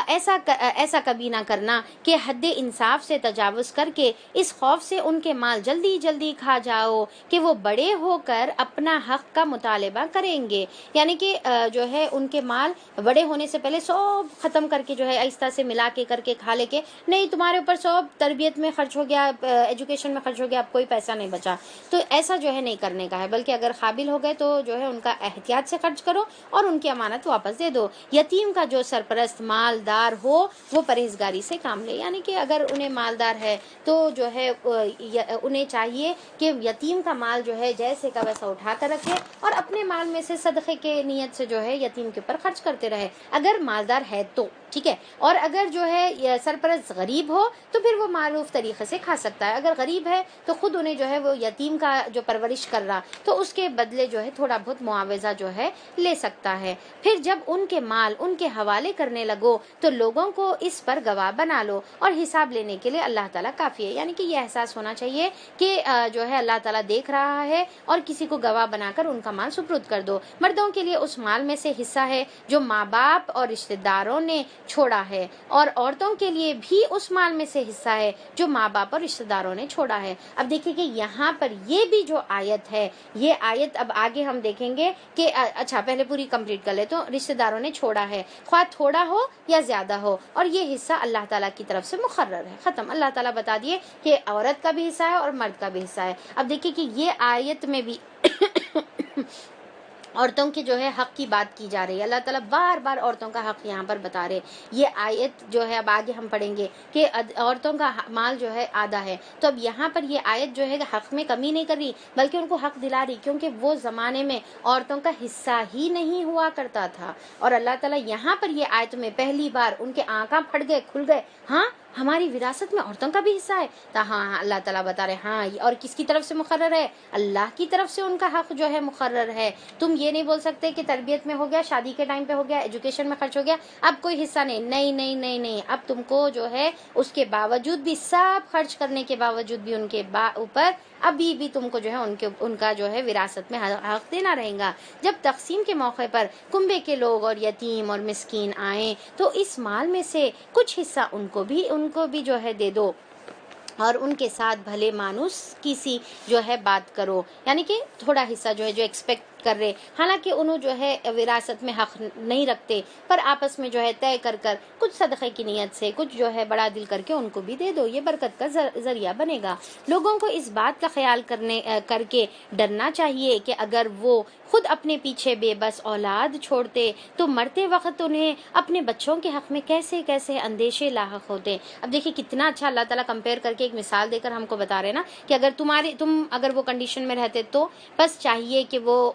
ایسا کبھی نہ کرنا کہ حد انصاف سے تجاوز کر کے اس خوف سے ان کے مال جلدی کھا جاؤ کہ وہ بڑے ہو کر اپنا حق کا مطالبہ کریں گے. یعنی کہ جو ہے ان کے مال بڑے ہونے سے پہلے سب ختم کر کے جو ہے آہستہ سے ملا کے کر کے کھا لے کے, نہیں تمہارے اوپر سب تربیت میں خرچ ہو گیا, ایجوکیشن میں خرچ ہو گیا, اب کوئی پیسہ نہیں بچا. تو ایسا جو ہے نہیں کرنے کا ہے, بلکہ اگر قابل ہو گئے تو جو ہے ان کا احتیاط سے خرچ کرو اور ان کی امانت واپس دے دو. یتیم کا جو سرپرست مالدار ہو وہ پرہیزگاری سے کام لے, یعنی کہ اگر انہیں مالدار ہے تو جو ہے انہیں چاہیے کہ یتیم کا مال جو ہے جیسے کا ویسا اٹھا کر رکھے اور اپنے مال میں سے صدقے کے نیت سے جو ہے یتیم کے اوپر خرچ کرتے رہے, اگر مالدار ہے تو ٹھیک ہے. اور اگر جو ہے سرپرست غریب ہو تو پھر وہ معروف طریقے سے کھا سکتا ہے. اگر غریب ہے تو خود انہیں جو ہے وہ یتیم کا جو پرورش کر رہا تو اس کے بدلے جو ہے تھوڑا بہت معاوضہ جو ہے لے سکتا ہے. پھر جب ان کے مال ان کے حوالے کرنے لگو تو لوگوں کو اس پر گواہ بنا لو, اور حساب لینے کے لیے اللہ تعالیٰ کافی ہے. یعنی کہ یہ احساس ہونا چاہیے کہ جو ہے اللہ تعالیٰ دیکھ رہا ہے, اور کسی کو گواہ بنا کر ان کا مال سپرد کر دو. مردوں کے لیے اس مال میں سے حصہ ہے جو ماں باپ اور رشتہ داروں نے چھوڑا ہے, اور عورتوں کے لیے بھی اس مال میں سے حصہ ہے جو ماں باپ اور رشتہ داروں نے چھوڑا ہے. اب دیکھیں کہ یہاں پر یہ بھی جو آیت ہے, یہ آیت اب آگے ہم دیکھیں گے کہ اچھا پہلے پوری کمپلیٹ کر لے. تو رشتہ داروں نے چھوڑا ہے, خواہ تھوڑا ہو یا زیادہ ہو, اور یہ حصہ اللہ تعالیٰ کی طرف سے مقرر ہے. ختم. اللہ تعالیٰ بتا دیے کہ عورت کا بھی حصہ ہے اور مرد کا بھی حصہ ہے. اب دیکھیں کہ یہ آیت میں بھی عورتوں کے جو ہے حق کی بات کی جا رہی ہے. اللہ تعالیٰ بار بار عورتوں کا حق یہاں پر بتا رہے. یہ آیت جو ہے اب آگے ہم پڑھیں گے کہ عورتوں کا مال جو ہے آدھا ہے. تو اب یہاں پر یہ آیت جو ہے حق میں کمی نہیں کر رہی بلکہ ان کو حق دلا رہی، کیونکہ وہ زمانے میں عورتوں کا حصہ ہی نہیں ہوا کرتا تھا. اور اللہ تعالیٰ یہاں پر یہ آیت میں پہلی بار ان کے آنکھاں پھٹ گئے، کھل گئے. ہاں ہماری وراثت میں عورتوں کا بھی حصہ ہے. تو ہاں اللہ تعالیٰ بتا رہے ہاں، اور کس کی طرف سے مقرر ہے؟ اللہ کی طرف سے ان کا حق جو ہے مقرر ہے. تم یہ نہیں بول سکتے کہ تربیت میں ہو گیا، شادی کے ٹائم پہ ہو گیا، ایجوکیشن میں خرچ ہو گیا، اب کوئی حصہ نہیں. نہیں نہیں نہیں نہیں، اب تم کو جو ہے اس کے باوجود بھی، سب خرچ کرنے کے باوجود بھی ان کے اوپر ابھی بھی تم کو جو ہے ان کا جو ہے وراثت میں حق دینا رہے گا. جب تقسیم کے موقع پر کنبے کے لوگ اور یتیم اور مسکین آئیں تو اس مال میں سے کچھ حصہ ان کو بھی جو ہے دے دو، اور ان کے ساتھ بھلے مانوس کسی جو ہے بات کرو. یعنی کہ تھوڑا حصہ جو ہے جو ایکسپیکٹ کر رہے، حالانکہ انہوں جو ہے وراثت میں حق نہیں رکھتے، پر آپس میں جو ہے طے کر کچھ صدقے کی نیت سے کچھ جو ہے بڑا دل کر کے ان کو بھی دے دو. یہ برکت کا ذریعہ بنے گا. لوگوں کو اس بات کا خیال کر کے ڈرنا چاہیے کہ اگر وہ خود اپنے پیچھے بے بس اولاد چھوڑتے تو مرتے وقت انہیں اپنے بچوں کے حق میں کیسے کیسے اندیشے لاحق ہوتے. اب دیکھیں کتنا اچھا اللہ تعالیٰ کمپیئر کر کے ایک مثال دے کر ہم کو بتا رہے نا کہ اگر تم اگر وہ کنڈیشن میں رہتے تو بس چاہیے کہ وہ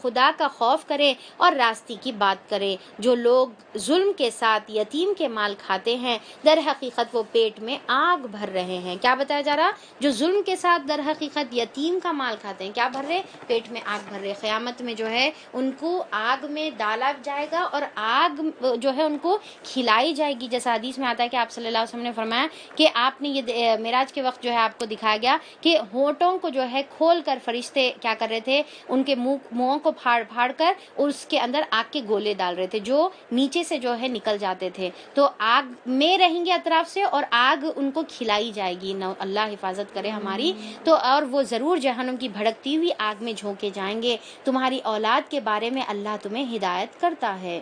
خدا کا خوف کرے اور راستی کی بات کرے. جو لوگ ظلم کے ساتھ یتیم کے مال کھاتے ہیں در حقیقت وہ پیٹ میں آگ بھر رہے ہیں. کیا بتایا جا رہا؟ جو ظلم کے ساتھ در حقیقت یتیم کا مال کھاتے ہیں، کیا بھر رہے؟ پیٹ میں آگ بھر رہے. قیامت میں جو ہے ان کو آگ میں ڈالا جائے گا اور آگ جو ہے ان کو کھلائی جائے گی. جیسا حدیث میں آتا ہے کہ آپ صلی اللہ علیہ وسلم نے فرمایا کہ آپ نے یہ معراج کے وقت جو ہے آپ کو دکھایا گیا کہ ہونٹوں کو جو ہے کھول کر فرشتے کیا کر رہے تھے، ان کے منہوں کو پھاڑ کر اور اس کے اندر آگ کے گولے ڈال رہے تھے جو نیچے سے جو ہے نکل جاتے تھے. تو آگ میں رہیں گے اطراف سے اور آگ ان کو کھلائی جائے گی. اللہ حفاظت کرے ہماری. تو اور وہ ضرور جہنم کی بھڑکتی ہوئی آگ میں جھونکے جائیں گے. تمہاری اولاد کے بارے میں اللہ تمہیں ہدایت کرتا ہے.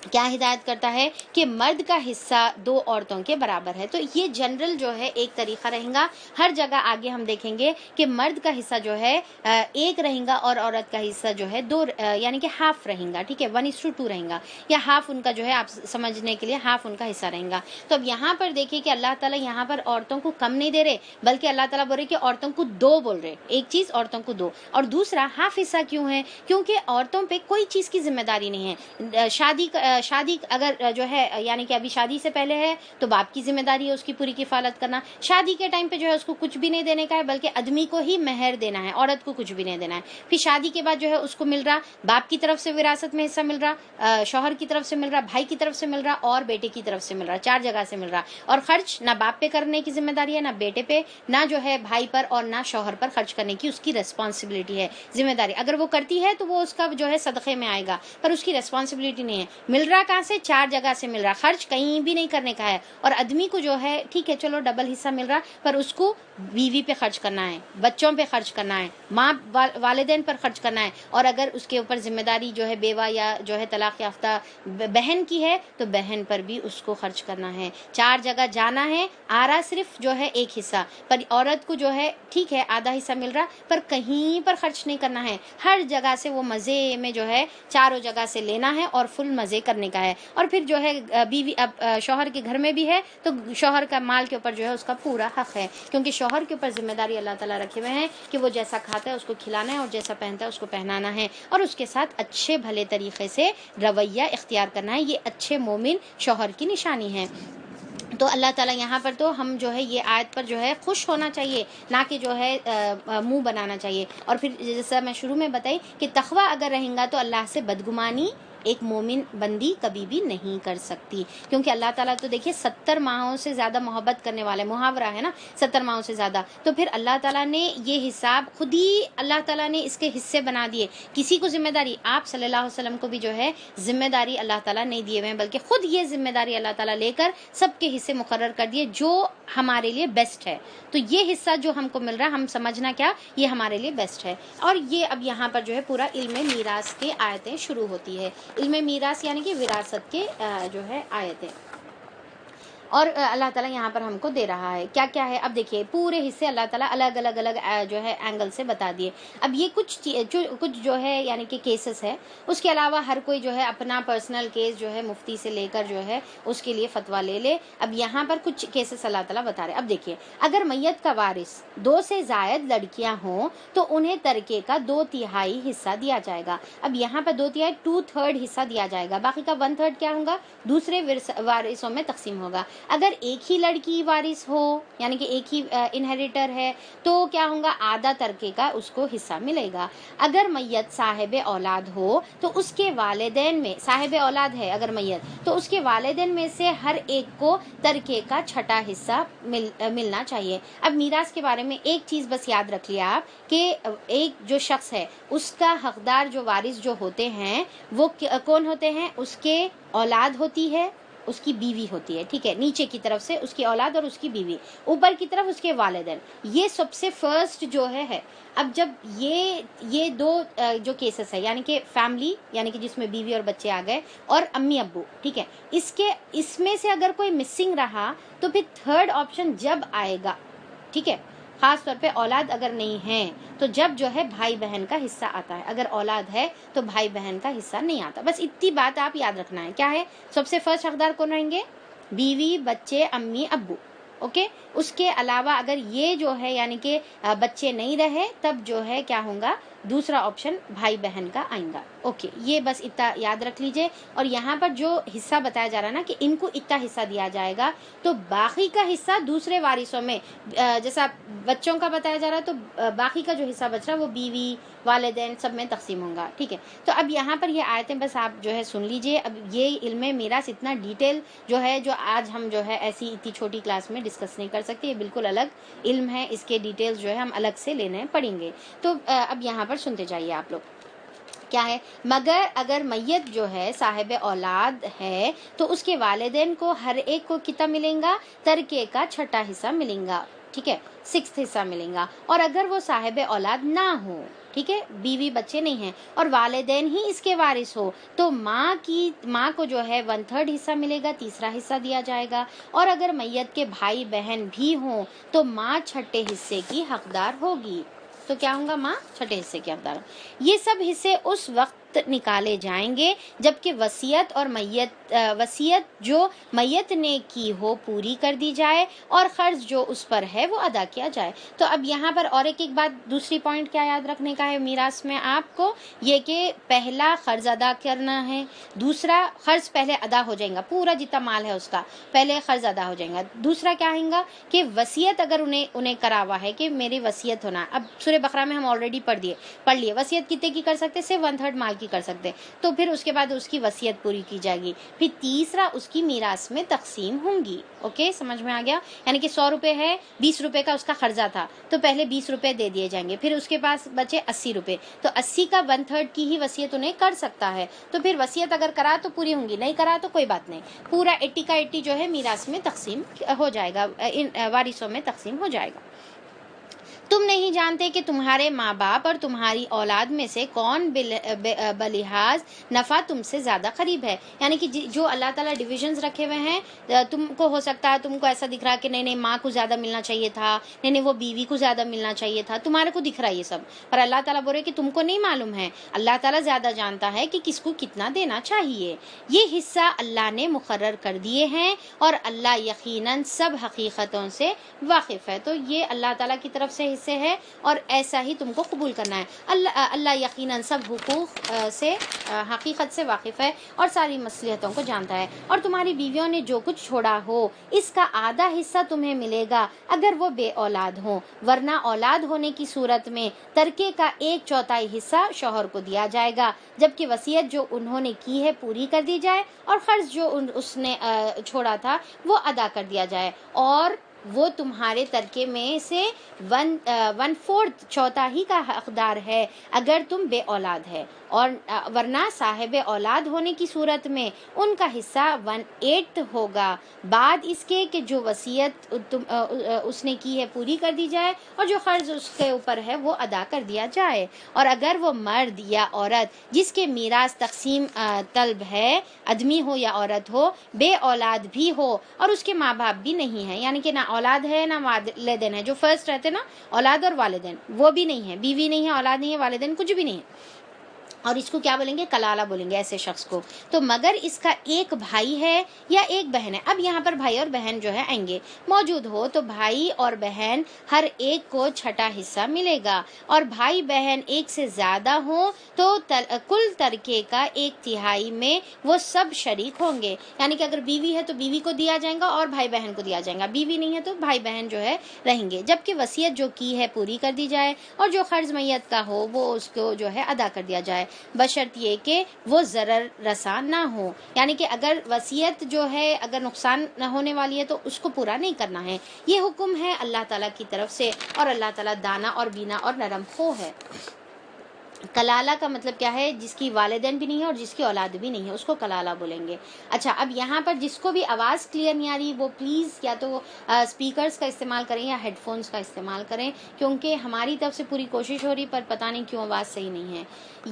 کیا ہدایت کرتا ہے؟ کہ مرد کا حصہ 2 عورتوں کے برابر ہے. تو یہ جنرل جو ہے ایک طریقہ رہے گا. ہر جگہ آگے ہم دیکھیں گے کہ مرد کا حصہ جو ہے 1 رہے گا اور عورت کا حصہ جو ہے 2 یعنی کہ ہاف رہے گا. ٹھیک ہے، 1:2 رہے گا، یا ہاف ان کا جو ہے آپ سمجھنے کے لیے ہاف ان کا حصہ رہے گا. تو اب یہاں پر دیکھیے کہ اللہ تعالیٰ یہاں پر عورتوں کو کم نہیں دے رہے بلکہ اللہ تعالیٰ بول رہے کہ عورتوں کو 2 بول رہے. ایک چیز عورتوں کو 2، اور دوسرا ہاف حصہ کیوں ہے؟ کیونکہ عورتوں پہ کوئی چیز کی ذمہ داری نہیں ہے. شادی اگر جو ہے یعنی کہ ابھی شادی سے پہلے ہے تو باپ کی ذمہ داری ہے اس کی پوری کفالت کرنا. شادی کے ٹائم پہ جو ہے اس کو کچھ بھی نہیں دینے کا ہے بلکہ آدمی کو ہی مہر دینا ہے، عورت کو کچھ بھی نہیں دینا ہے. پھر شادی کے بعد جو ہے اس کو مل رہا باپ کی طرف سے وراثت میں حصہ مل رہا، شوہر کی طرف سے مل رہا، بھائی کی طرف سے مل رہا اور بیٹے کی طرف سے مل رہا. 4 جگہ سے مل رہا. اور خرچ نہ باپ پہ کرنے کی ذمہ داری ہے، نہ بیٹے پہ، نہ جو ہے بھائی پر، اور نہ شوہر پر خرچ کرنے کی اس کی ریسپانسبلٹی ہے، ذمہ داری. اگر وہ کرتی ہے تو وہ اس کا جو ہے صدقے میں آئے گا، پر اس کی ریسپانسبلٹی نہیں ہے. مل رہا کہاں سے؟ 4 جگہ سے مل رہا. خرچ کہیں بھی نہیں کرنے کا ہے. اور آدمی کو جو ہے ٹھیک ہے چلو ڈبل حصہ مل رہا، پر اس کو بیوی پہ خرچ کرنا ہے، بچوں پہ خرچ کرنا ہے، ماں والدین پر خرچ کرنا ہے. اور اگر اس کے اوپر ذمہ داری جو ہے بیوہ یا جو ہے طلاق یافتہ بہن کی ہے تو بہن پر بھی اس کو خرچ کرنا ہے. 4 جگہ جانا ہے، آ رہا صرف جو ہے 1 حصہ. پر عورت کو جو ہے ٹھیک ہے آدھا حصہ مل رہا پر کہیں پر خرچ نہیں کرنا ہے. ہر جگہ سے وہ مزے میں جو ہے چاروں جگہ سے لینا ہے اور فل مزے کرنے کا ہے. اور پھر جو ہے بیوی اب شوہر کے گھر میں بھی ہے تو شوہر کا مال کے اوپر جو ہے اس کا پورا حق ہے، کیونکہ شوہر کے اوپر ذمہ داری اللہ تعالیٰ رکھے ہوئے ہیں کہ وہ جیسا کھاتا ہے اس کو کھلانا ہے اور جیسا پہنتا ہے اس کو پہنانا ہے اور اس کے ساتھ اچھے بھلے طریقے سے رویہ اختیار کرنا ہے. یہ اچھے مومن شوہر کی نشانی ہے. تو اللہ تعالیٰ یہاں پر تو ہم جو ہے یہ آیت پر جو ہے خوش ہونا چاہیے، نہ کہ جو ہے منہ بنانا چاہیے. اور پھر جیسا میں شروع میں بتائی کہ تقویٰ اگر رہیں گا تو اللہ سے بدگمانی ایک مومن بندی کبھی بھی نہیں کر سکتی، کیونکہ اللہ تعالیٰ تو دیکھیے 70 ماہوں سے زیادہ محبت کرنے والے، محاورہ ہے نا 70 ماہوں سے زیادہ. تو پھر اللہ تعالیٰ نے یہ حساب خود ہی اللہ تعالیٰ نے اس کے حصے بنا دیے. کسی کو ذمہ داری، آپ صلی اللہ علیہ وسلم کو بھی جو ہے ذمہ داری اللہ تعالیٰ نہیں دیے ہوئے ہیں بلکہ خود یہ ذمہ داری اللہ تعالیٰ لے کر سب کے حصے مقرر کر دیے جو ہمارے لیے بیسٹ ہے. تو یہ حصہ جو ہم کو مل رہا ہے ہم سمجھنا کیا یہ ہمارے لیے بیسٹ ہے. اور یہ اب یہاں پر جو ہے پورا علم میراث کے آیتیں شروع ہوتی ہے. علم میراث یعنی کہ وراثت کے جو ہے آیتیں. اور اللہ تعالیٰ یہاں پر ہم کو دے رہا ہے کیا کیا ہے. اب دیکھیے پورے حصے اللہ تعالیٰ الگ الگ جو ہے اینگل سے بتا دیے. اب یہ کچھ جو ہے یعنی کہ کیسز ہے, اس کے علاوہ ہر کوئی جو ہے اپنا پرسنل کیس جو ہے مفتی سے لے کر جو ہے اس کے لیے فتویٰ لے لے. اب یہاں پر کچھ کیسز اللہ تعالیٰ بتا رہے. اب دیکھیے اگر میت کا وارث 2 سے زائد لڑکیاں ہوں تو انہیں ترکے کا 2/3 حصہ دیا جائے گا. اب یہاں پر 2/3 2/3 حصہ دیا جائے گا, باقی کا 1/3 کیا ہوگا, دوسرے وارثوں میں تقسیم ہوگا. اگر ایک ہی لڑکی وارث ہو یعنی کہ ایک ہی انہیریٹر ہے تو کیا ہوگا, آدھا ترکے کا اس کو حصہ ملے گا. اگر میت صاحب اولاد ہو تو اس کے والدین میں, صاحب اولاد ہے اگر میت تو اس کے والدین میں سے ہر ایک کو ترکے کا 6واں حصہ ملنا چاہیے. اب میراث کے بارے میں ایک چیز بس یاد رکھ لیا آپ کہ ایک جو شخص ہے اس کا حقدار جو وارث جو ہوتے ہیں وہ کون ہوتے ہیں, اس کے اولاد ہوتی ہے, اس کی بیوی ہوتی ہے, ٹھیک ہے, نیچے کی طرف سے اس کی اولاد اور اس کی بیوی, اوپر کی طرف اس کے والدین, یہ سب سے فرسٹ جو ہے. اب جب یہ 2 جو کیسز ہے یعنی کہ فیملی یعنی کہ جس میں بیوی اور بچے آ گئے اور امی ابو, ٹھیک ہے, اس میں سے اگر کوئی مسنگ رہا تو پھر 3rd آپشن جب آئے گا, ٹھیک ہے, خاص طور پہ اولاد اگر نہیں ہے تو جب جو ہے بھائی بہن کا حصہ آتا ہے, اگر اولاد ہے تو بھائی بہن کا حصہ نہیں آتا. بس اتنی بات آپ یاد رکھنا ہے. کیا ہے, سب سے فرسٹ حقدار کون رہیں گے, بیوی, بچے, امی ابو, اوکے. اس کے علاوہ اگر یہ جو ہے یعنی کہ بچے نہیں رہے تب جو ہے کیا ہوگا, دوسرا آپشن بھائی بہن کا آئیں گا. اوکے, یہ بس اتنا یاد رکھ لیجئے. اور یہاں پر جو حصہ بتایا جا رہا ہے نا کہ ان کو اتنا حصہ دیا جائے گا, تو باقی کا حصہ دوسرے وارثوں میں, جیسا بچوں کا بتایا جا رہا ہے تو باقی کا جو حصہ بچ رہا ہے وہ بیوی, والدین سب میں تقسیم ہوگا, ٹھیک ہے. تو اب یہاں پر یہ آیتیں بس آپ جو ہے سن لیجئے. اب یہ علم میراث اتنا ڈیٹیل جو ہے جو آج ہم جو ہے ایسی اتنی چھوٹی کلاس میں ڈسکس نہیں کر سکتے, یہ بالکل الگ علم ہے, اس کے ڈیٹیلز جو ہے ہم الگ سے لینے پڑیں گے. تو اب یہاں پر سنتے جائیے آپ لوگ. کیا ہے, مگر اگر میت جو ہے صاحب اولاد ہے تو اس کے والدین کو ہر ایک کو کتنا ملیں گا, ترکے کا 6واں حصہ ملیں گا, ٹھیک ہے, 6th حصہ ملیں گا. اور اگر وہ صاحب اولاد نہ ہو, ٹھیک ہے, بیوی بچے نہیں ہیں اور والدین ہی اس کے وارث ہو, تو ماں کو جو ہے 1/3 حصہ ملے گا, تیسرا حصہ دیا جائے گا. اور اگر میت کے بھائی بہن بھی ہوں تو ماں 6ٹھے حصے کی حقدار ہوگی. تو کیا ہوگا, ماں 6ٹھے حصے کی حقدار. یہ سب حصے اس وقت نکالے جائیں گے جبکہ وصیت جو میت نے کی ہو پوری کر دی جائے اور قرض جو اس پر ہے وہ ادا کیا جائے. تو اب یہاں پر اور ایک بات, دوسری پوائنٹ کیا یاد رکھنے کا ہے میراث میں آپ کو, یہ کہ پہلا قرض ادا کرنا ہے, دوسرا قرض پہلے ادا ہو جائے گا, پورا جتنا مال ہے اس کا پہلے قرض ادا ہو جائے گا. دوسرا کیا ہے کہ وصیت اگر انہیں کرا ہوا ہے کہ میری وصیت ہونا. اب سورہ بقرہ میں ہم آلریڈی پڑھ لیے وصیت کتنے کی کر سکتے, صرف 1/3 مال کی کر سکتے, تو پھر اس کے بعد اس کی وصیت پوری کی جائے گی. پھر تیسرا اس کی میراث میں تقسیم ہوں گی. اوکے, سمجھ میں آ گیا. یعنی کہ 100 روپے ہے, 20 روپے کا اس کا قرضہ تھا تو پہلے 20 روپے دے دیے جائیں گے, پھر اس کے پاس بچے 80 روپے, تو 80 کا 1/3 کی ہی وصیت انہیں کر سکتا ہے. تو پھر وصیت اگر کرا تو پوری ہوں گی, نہیں کرا تو کوئی بات نہیں, پورا 80 کا 80 جو ہے میراث میں تقسیم ہو جائے گا, وارثوں میں تقسیم ہو جائے گا. تم نہیں جانتے کہ تمہارے ماں باپ اور تمہاری اولاد میں سے کون بلحاظ نفع تم سے زیادہ قریب ہے. یعنی کہ جو اللہ تعالیٰ ڈویژنز رکھے ہوئے ہیں, تم کو ہو سکتا ہے تم کو ایسا دکھ رہا کہ نہیں ماں کو زیادہ ملنا چاہیے تھا, نہیں وہ بیوی کو زیادہ ملنا چاہیے تھا, تمہارے کو دکھ رہا ہے یہ سب, اور اللہ تعالیٰ بول رہے کہ تم کو نہیں معلوم ہے. اللہ تعالیٰ زیادہ جانتا ہے کہ کس کو کتنا دینا چاہیے. یہ حصہ اللہ نے مقرر کر دیے ہیں اور اللہ یقیناً سب حقیقتوں سے واقف ہے. تو یہ اللہ تعالیٰ کی طرف سے حصے ہے اور ایسا ہی تم کو قبول کرنا ہے. اللہ یقیناً سب حقوق سے حقیقت سے واقف ہے اور ساری مصلحتوں کو جانتا ہے. اور تمہاری بیویوں نے جو کچھ چھوڑا ہو اس کا آدھا حصہ تمہیں ملے گا اگر وہ بے اولاد ہوں, ورنہ اولاد ہونے کی صورت میں ترکے کا 1/4 حصہ شوہر کو دیا جائے گا, جبکہ وصیت جو انہوں نے کی ہے پوری کر دی جائے اور قرض جو اس نے چھوڑا تھا وہ ادا کر دیا جائے. اور وہ تمہارے ترکے میں سے 1/4 چوتھائی کا حقدار ہے اگر تم بے اولاد ہے، اور ورنہ صاحب اولاد ہونے کی صورت میں ان کا حصہ 1/8 ہوگا بعد اس کے کہ جو وصیت اس نے کی ہے پوری کر دی جائے اور جو قرض اس کے اوپر ہے وہ ادا کر دیا جائے۔ اور اگر وہ مرد یا عورت جس کے میراث تقسیم طلب ہے، آدمی ہو یا عورت ہو، بے اولاد بھی ہو اور اس کے ماں باپ بھی نہیں ہیں، یعنی کہ نہ اولاد ہے نہ والدین ہے، جو فرسٹ رہتے نا اولاد اور والدین، وہ بھی نہیں ہے، بیوی نہیں ہے، اولاد نہیں ہے، والدین کچھ بھی نہیں ہے، اور اس کو کیا بولیں گے؟ کلالہ بولیں گے ایسے شخص کو۔ تو مگر اس کا ایک بھائی ہے یا ایک بہن ہے، اب یہاں پر بھائی اور بہن جو ہے آئیں گے، موجود ہو تو بھائی اور بہن ہر ایک کو چھٹا حصہ ملے گا، اور بھائی بہن ایک سے زیادہ ہوں تو کل ترکے کا 1/3 میں وہ سب شریک ہوں گے، یعنی کہ اگر بیوی ہے تو بیوی کو دیا جائے گا اور بھائی بہن کو دیا جائے گا، بیوی نہیں ہے تو بھائی بہن جو ہے رہیں گے، جبکہ وصیت جو کی ہے پوری کر دی جائے اور جو قرض میت کا ہو وہ اس کو جو ہے ادا کر دیا جائے، بشرط یہ کہ وہ ضرر رساں نہ ہو، یعنی کہ اگر وصیت جو ہے اگر نقصان نہ ہونے والی ہے تو اس کو پورا نہیں کرنا ہے۔ یہ حکم ہے اللہ تعالیٰ کی طرف سے، اور اللہ تعالیٰ دانا اور بینا اور نرم خو ہے۔ کلالہ کا مطلب کیا ہے؟ جس کی والدین بھی نہیں ہے اور جس کی اولاد بھی نہیں ہے، اس کو کلالہ بولیں گے۔ اچھا، اب یہاں پر جس کو بھی آواز کلیئر نہیں آ رہی وہ پلیز یا تو اسپیکرز کا استعمال کریں یا ہیڈ فونز کا استعمال کریں، کیونکہ ہماری طرف سے پوری کوشش ہو رہی پر پتہ نہیں کیوں آواز صحیح نہیں ہے۔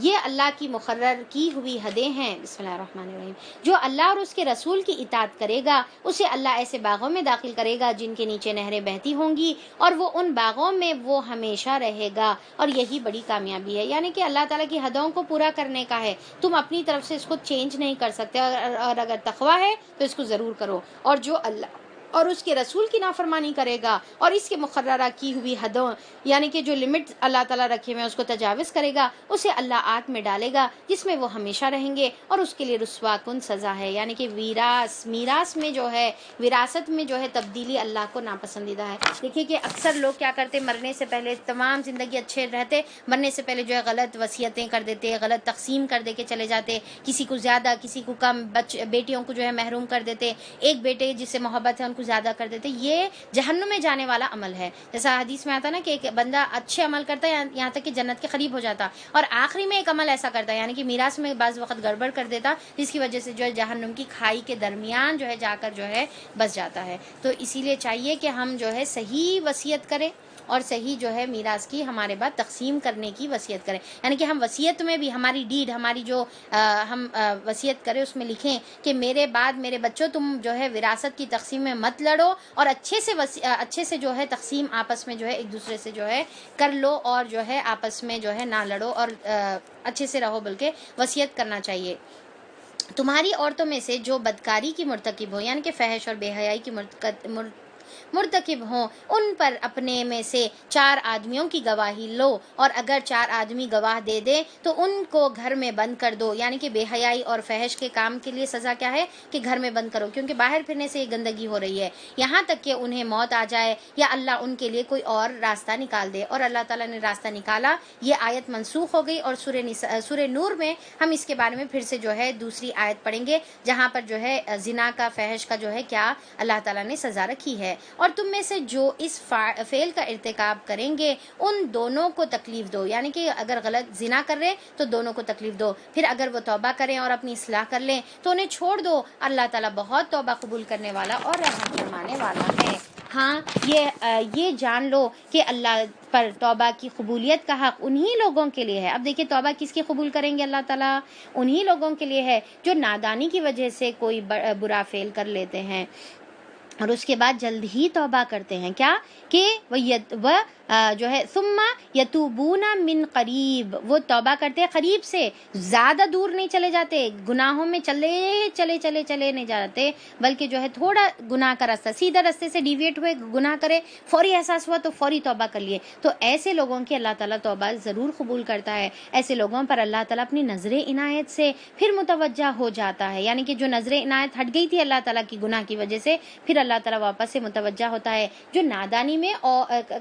یہ اللہ کی مقرر کی ہوئی حدیں ہیں۔ بسم اللہ الرحمن الرحیم۔ جو اللہ اور اس کے رسول کی اطاعت کرے گا اسے اللہ ایسے باغوں میں داخل کرے گا جن کے نیچے نہریں بہتی ہوں گی، اور وہ ان باغوں میں وہ ہمیشہ رہے گا، اور یہی بڑی کامیابی ہے۔ یعنی کہ اللہ تعالیٰ کی حدوں کو پورا کرنے کا ہے، تم اپنی طرف سے اس کو چینج نہیں کر سکتے، اور اگر تقویٰ ہے تو اس کو ضرور کرو، اور جو اللہ اور اس کے رسول کی نافرمانی کرے گا اور اس کے مقررہ کی ہوئی حدوں یعنی کہ جو لمٹ اللہ تعالیٰ رکھے ہوئے اس کو تجاوز کرے گا، اسے اللہ آگ میں ڈالے گا جس میں وہ ہمیشہ رہیں گے، اور اس کے لیے رسوا کن سزا ہے۔ یعنی کہ میراث میں جو ہے، وراثت میں جو ہے تبدیلی اللہ کو ناپسندیدہ ہے۔ دیکھیے کہ اکثر لوگ کیا کرتے، مرنے سے پہلے تمام زندگی اچھے رہتے، مرنے سے پہلے جو ہے غلط وصیتیں کر دیتے، غلط تقسیم کر دے کے چلے جاتے، کسی کو زیادہ کسی کو کم، بیٹیوں کو جو ہے محروم کر دیتے، ایک بیٹے جس سے محبت ہے ان کو زیادہ کر دیتے۔ یہ جہنم میں جانے والا عمل ہے، جیسا حدیث میں آتا نا کہ ایک بندہ اچھے عمل کرتا ہے یہاں تک کہ جنت کے قریب ہو جاتا، اور آخری میں ایک عمل ایسا کرتا ہے یعنی کہ میراث میں بعض وقت گڑبڑ کر دیتا، جس کی وجہ سے جو ہے جہنم کی کھائی کے درمیان جو ہے جا کر جو ہے بس جاتا ہے۔ تو اسی لیے چاہیے کہ ہم جو ہے صحیح وصیت کریں اور صحیح جو ہے میراث کی ہمارے بعد تقسیم کرنے کی وصیت کریں، یعنی کہ ہم وصیت میں بھی ہماری ڈیڈ، ہماری جو ہم وصیت کریں اس میں لکھیں کہ میرے بعد میرے بچوں تم جو ہے وراثت کی تقسیم میں مت لڑو، اور اچھے سے جو ہے تقسیم آپس میں جو ہے ایک دوسرے سے جو ہے کر لو، اور جو ہے آپس میں جو ہے نہ لڑو اور اچھے سے رہو، بلکہ وصیت کرنا چاہیے۔ تمہاری عورتوں میں سے جو بدکاری کی مرتکب ہو یعنی کہ فحش اور بے حیائی کی مرتکب ہوں، ان پر اپنے میں سے 4 آدمیوں کی گواہی لو، اور اگر 4 آدمی گواہ دے دیں تو ان کو گھر میں بند کر دو، یعنی کہ بے حیائی اور فحش کے کام کے لیے سزا کیا ہے کہ گھر میں بند کرو، کیونکہ باہر پھرنے سے یہ گندگی ہو رہی ہے، یہاں تک کہ انہیں موت آ جائے یا اللہ ان کے لیے کوئی اور راستہ نکال دے، اور اللہ تعالیٰ نے راستہ نکالا۔ یہ آیت منسوخ ہو گئی، اور سورہ نور میں ہم اس کے بارے میں پھر سے جو ہے دوسری آیت پڑھیں گے جہاں پر جو ہے زنا کا، فحش کا جو ہے کیا اللہ تعالیٰ نے سزا رکھی ہے۔ اور تم میں سے جو اس فعل کا ارتکاب کریں گے ان دونوں کو تکلیف دو، یعنی کہ اگر غلط زنا کر رہے تو دونوں کو تکلیف دو، پھر اگر وہ توبہ کریں اور اپنی اصلاح کر لیں تو انہیں چھوڑ دو، اللہ تعالیٰ بہت توبہ قبول کرنے والا اور رحم فرمانے والا ہے۔ ہاں، یہ جان لو کہ اللہ پر توبہ کی قبولیت کا حق انہی لوگوں کے لیے ہے۔ اب دیکھیں توبہ کس کی قبول کریں گے اللہ تعالیٰ؟ انہی لوگوں کے لیے ہے جو نادانی کی وجہ سے کوئی برا فعل کر لیتے ہیں اور اس کے بعد جلد ہی توبہ کرتے ہیں، کیا کہ وہ جو ہے ثم یتوبون من قریب، وہ توبہ کرتے ہیں قریب سے، زیادہ دور نہیں چلے جاتے، گناہوں میں چلے نہیں جاتے، بلکہ جو ہے تھوڑا گناہ کا راستہ، سیدھا راستے سے ڈیویٹ ہوئے گناہ کرے، فوری احساس ہوا تو فوری توبہ کر لیے، تو ایسے لوگوں کی اللہ تعالیٰ توبہ ضرور قبول کرتا ہے۔ ایسے لوگوں پر اللہ تعالیٰ اپنی نظر عنایت سے پھر متوجہ ہو جاتا ہے، یعنی کہ جو نظر عنایت ہٹ گئی تھی اللہ تعالیٰ کی گناہ کی وجہ سے، پھر اللہ تعالیٰ واپس سے متوجہ ہوتا ہے. جو نادانی میں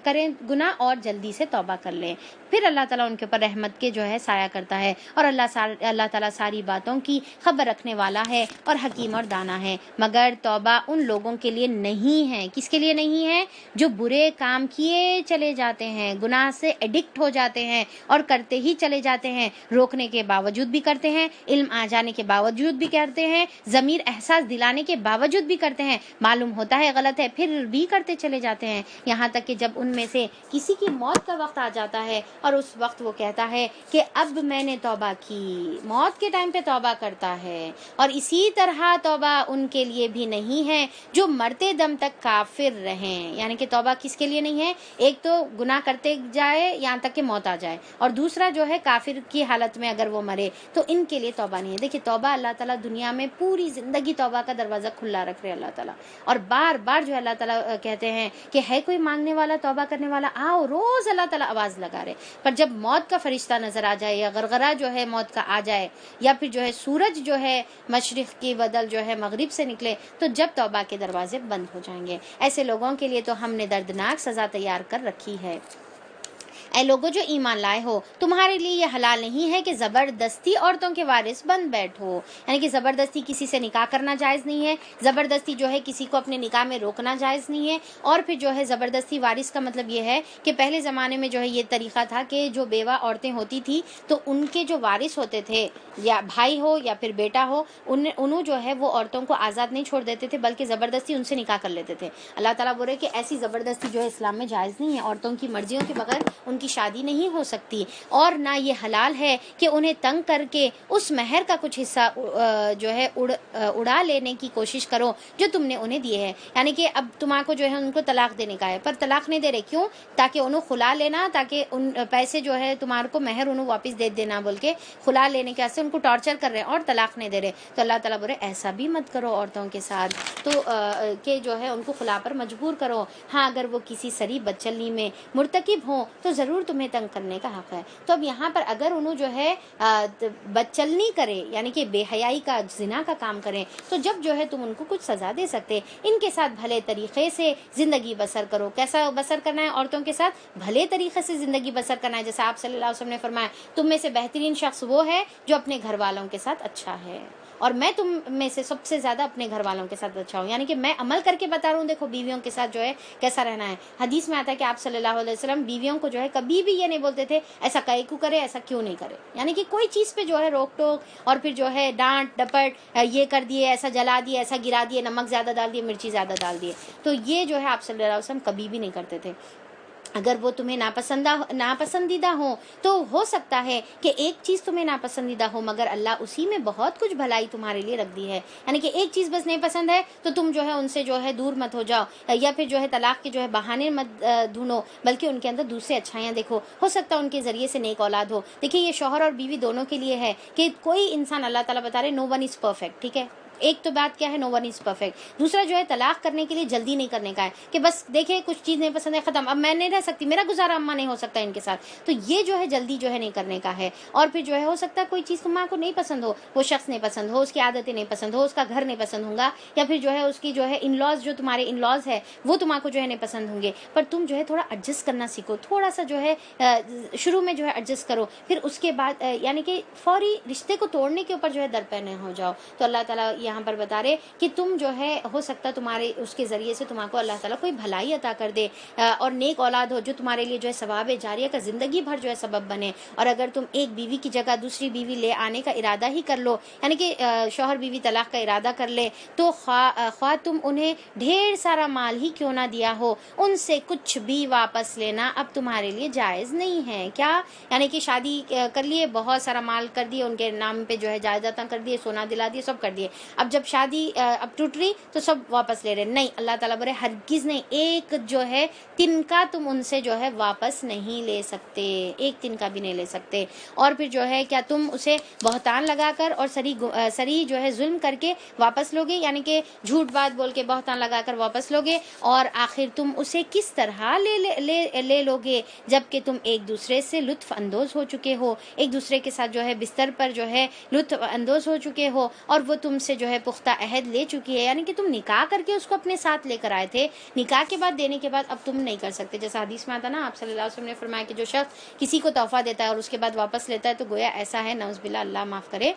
کریں گناہ اور جلدی سے توبہ کر لیں, پھر اللہ تعالیٰ ان کے اوپر رحمت کے جو ہے سایہ کرتا ہے. اور اللہ تعالیٰ ساری باتوں کی خبر رکھنے والا ہے اور حکیم اور دانا ہے. مگر توبہ ان لوگوں کے لیے نہیں ہے. کس کے لیے نہیں ہے؟ جو برے کام کیے چلے جاتے ہیں, گناہ سے ایڈکٹ ہو جاتے ہیں اور کرتے ہی چلے جاتے ہیں, روکنے کے باوجود بھی کرتے ہیں, علم آ جانے کے باوجود بھی کرتے ہیں, ضمیر احساس دلانے کے باوجود بھی کرتے ہیں, معلوم ہوتا ہے غلط ہے پھر بھی کرتے چلے جاتے ہیں, یہاں تک کہ جب ان میں سے کسی کی موت کا وقت آ جاتا ہے اور اس وقت وہ کہتا ہے کہ اب میں نے توبہ کی, موت کے ٹائم پہ توبہ کرتا ہے. اور اسی طرح توبہ ان کے لیے بھی نہیں ہے جو مرتے دم تک کافر رہیں. یعنی کہ توبہ کس کے لیے نہیں ہے؟ ایک تو گناہ کرتے جائے یہاں تک کہ موت آ جائے, اور دوسرا جو ہے کافر کی حالت میں اگر وہ مرے تو ان کے لیے توبہ نہیں ہے. دیکھیں توبہ اللہ تعالیٰ دنیا میں پوری زندگی توبہ کا دروازہ کھلا رکھ رہے اللہ تعالیٰ, اور بار بار جو اللہ تعالیٰ کہتے ہیں کہ ہے کوئی مانگنے والا, توبہ کرنے والا, آؤ. روز اللہ تعالیٰ آواز لگا رہے. پر جب موت کا فرشتہ نظر آ جائے یا غرغرہ جو ہے موت کا آ جائے, یا پھر جو ہے سورج جو ہے مشرق کی بدل جو ہے مغرب سے نکلے, تو جب توبہ کے دروازے بند ہو جائیں گے. ایسے لوگوں کے لیے تو ہم نے دردناک سزا تیار کر رکھی ہے. اے لوگوں جو ایمان لائے ہو, تمہارے لیے یہ حلال نہیں ہے کہ زبردستی عورتوں کے وارث بن بیٹھو. یعنی کہ زبردستی کسی سے نکاح کرنا جائز نہیں ہے, زبردستی جو ہے کسی کو اپنے نکاح میں روکنا جائز نہیں ہے. اور پھر جو ہے زبردستی وارث کا مطلب یہ ہے کہ پہلے زمانے میں جو ہے یہ طریقہ تھا کہ جو بیوہ عورتیں ہوتی تھی تو ان کے جو وارث ہوتے تھے, یا بھائی ہو یا پھر بیٹا ہو, انہوں جو ہے وہ عورتوں کو آزاد نہیں چھوڑ دیتے تھے بلکہ زبردستی ان سے نکاح کر لیتے تھے. اللہ تعالیٰ بول رہے کہ ایسی زبردستی جو ہے اسلام میں جائز نہیں ہے. عورتوں کی مرضیوں کے بغیر ان کی شادی نہیں ہو سکتی, اور نہ یہ حلال ہے کہ انہیں تنگ کر کے اس مہر کا کچھ حصہ جو ہے اڑا لینے کی کوشش کرو جو تم نے انہیں دیے ہیں. یعنی کہ اب تمہارے کو جو ہے ان کو طلاق دینے کا ہے, پر طلاق نہیں دے رہے, کیوں؟ تاکہ انہوں خلا لینا, تاکہ ان پیسے جو ہے تمہارے کو مہر انہوں واپس دے دینا بول کے خلا لینے کے واسطے ان کو ٹارچر کر رہے ہیں اور طلاق نہیں دے رہے. تو اللہ تعالیٰ بول رہے ایسا بھی مت کرو عورتوں کے ساتھ, تو کہ جو ہے ان کو خلا پر مجبور کرو. ہاں اگر وہ کسی سری بدچلنی میں مرتکب ہوں تو ضرور تمہیں تنگ کرنے کا حق ہے. تو اب یہاں پر اگر انہوں جو ہے بدچلنی کرے یعنی کہ بے حیائی کا, زنا کا کام کریں, تو جب جو ہے تم ان کو کچھ سزا دے سکتے. ان کے ساتھ بھلے طریقے سے زندگی بسر کرو. کیسا بسر کرنا ہے؟ عورتوں کے ساتھ بھلے طریقے سے زندگی بسر کرنا ہے. جیسا آپ صلی اللہ علیہ وسلم نے فرمایا تم میں سے بہترین شخص وہ ہے جو اپنے گھر والوں کے ساتھ اچھا ہے, اور میں تم میں سے سب سے زیادہ اپنے گھر والوں کے ساتھ اچھا ہوں. یعنی کہ میں عمل کر کے بتا رہا ہوں, دیکھو بیویوں کے ساتھ جو ہے کیسا رہنا ہے. حدیث میں آتا ہے کہ آپ صلی اللہ علیہ وسلم بیویوں کو جو ہے کبھی بھی یہ نہیں بولتے تھے ایسا کیوں کرے, ایسا کیوں نہیں کرے. یعنی کہ کوئی چیز پہ جو ہے روک ٹوک اور پھر جو ہے ڈانٹ ڈپٹ, یہ کر دیے, ایسا جلا دیے, ایسا گرا دیے, نمک زیادہ ڈال دیے, مرچی زیادہ ڈال دیے, تو یہ جو ہے آپ صلی اللہ علیہ وسلم کبھی بھی نہیں کرتے تھے. اگر وہ تمہیں ناپسندیدہ ہو تو ہو سکتا ہے کہ ایک چیز تمہیں ناپسندیدہ ہو مگر اللہ اسی میں بہت کچھ بھلائی تمہارے لیے رکھ دی ہے. یعنی کہ ایک چیز بس نہیں پسند ہے تو تم جو ہے ان سے جو ہے دور مت ہو جاؤ, یا پھر جو ہے طلاق کے جو ہے بہانے مت ڈھونڈو, بلکہ ان کے اندر دوسرے اچھائیاں دیکھو, ہو سکتا ہے ان کے ذریعے سے نیک اولاد ہو. دیکھیے یہ شوہر اور بیوی دونوں کے لیے ہے کہ کوئی انسان, اللہ تعالیٰ بتا رہے نو ون از پرفیکٹ. ٹھیک ہے, ایک تو بات کیا ہے, نو ون از پرفیکٹ. دوسرا جو ہے طلاق کرنے کے لیے جلدی نہیں کرنے کا ہے کہ بس دیکھیں کچھ چیز نہیں پسند ہے, ختم, اب میں نہیں رہ سکتی, میرا گزارا اماں نہیں ہو سکتا ان کے ساتھ, تو یہ جو ہے جلدی جو ہے نہیں کرنے کا ہے. اور پھر جو ہے ہو سکتا ہے کوئی چیز تمہاں کو نہیں پسند ہو, وہ شخص نہیں پسند ہو, اس کی عادتیں نہیں پسند ہو, اس کا گھر نہیں پسند ہوگا, یا پھر جو ہے اس کی جو ہے ان لاز, جو تمہارے ان لاز ہے وہ تمہاں کو جو ہے نہیں پسند ہوں گے, پر تم جو ہے تھوڑا ایڈجسٹ کرنا سیکھو, تھوڑا سا جو ہے شروع میں جو ہے ایڈجسٹ کرو, پھر اس کے بعد یعنی کہ فوری رشتے کو توڑنے کے اوپر جو ہے درپے نہ ہو جاؤ. تو اللہ تعالیٰ یہاں پر بتا رہے کہ تم جو ہے ہو سکتا تمہارے اس کے ذریعے سے تمہارے کو اللہ تعالیٰ کوئی بھلائی عطا کر دے, اور نیک اولاد ہو جو تمہارے لیے جو ہے ثواب جاریہ کا زندگی بھر جو ہے سبب بنے. اور اگر تم ایک بیوی کی جگہ دوسری بیوی لے آنے کا ارادہ ہی کر لو, یعنی کہ شوہر بیوی طلاق کا ارادہ کر لے, تو خواہ تم انہیں ڈھیر سارا مال ہی کیوں نہ دیا ہو, ان سے کچھ بھی واپس لینا اب تمہارے لیے جائز نہیں ہے. کیا یعنی کہ شادی کر لیے, بہت سارا مال کر دیے, ان کے نام پہ جو ہے جائیداداں کر دیے, سونا دلا دیے, سب کر دیے, اب جب شادی اب ٹوٹ رہی تو سب واپس لے رہے. نہیں, اللہ تعالیٰ بولے ہرگز نہیں, ایک جو ہے تنکا تم ان سے جو ہے واپس نہیں لے سکتے, ایک تنکا بھی نہیں لے سکتے. اور پھر جو ہے کیا تم اسے بہتان لگا کر اور سری جو ہے ظلم کر کے واپس لوگے, یعنی کہ جھوٹ بات بول کے بہتان لگا کر واپس لوگے, اور آخر تم اسے کس طرح لے لوگے جبکہ تم ایک دوسرے سے لطف اندوز ہو چکے ہو, ایک دوسرے کے ساتھ جو ہے بستر پر جو ہے لطف اندوز ہو چکے ہو, اور وہ تم سے جو جو ہے پختہ عہد لے چکی ہے، یعنی کہ تم نکاح کر کے اس کو اپنے ساتھ لے کر آئے تھے، نکاح کے بعد دینے کے بعد اب تم نہیں کر سکتے. جیسا حدیث میں آتا نا، آپ صلی اللہ علیہ وسلم نے فرمایا کہ جو شخص کسی کو تحفہ دیتا ہے اور اس کے بعد واپس لیتا ہے تو گویا ایسا ہے، نعوذ باللہ اللہ معاف کرے،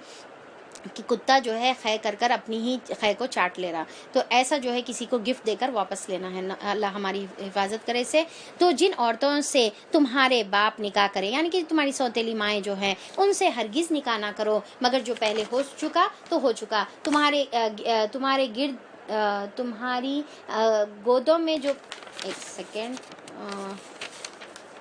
کہ کتا جو ہے خے کر کر اپنی ہی خے کو چاٹ لے رہا. تو ایسا جو ہے کسی کو گفٹ دے کر واپس لینا ہے، اللہ ہماری حفاظت کرے سے. تو جن عورتوں سے تمہارے باپ نکاح کرے، یعنی کہ تمہاری سوتیلی مائیں جو ہیں، ان سے ہرگز نکاح نہ کرو، مگر جو پہلے ہو چکا تو ہو چکا. تمہارے گرد تمہاری گودوں میں جو، ایک سیکنڈ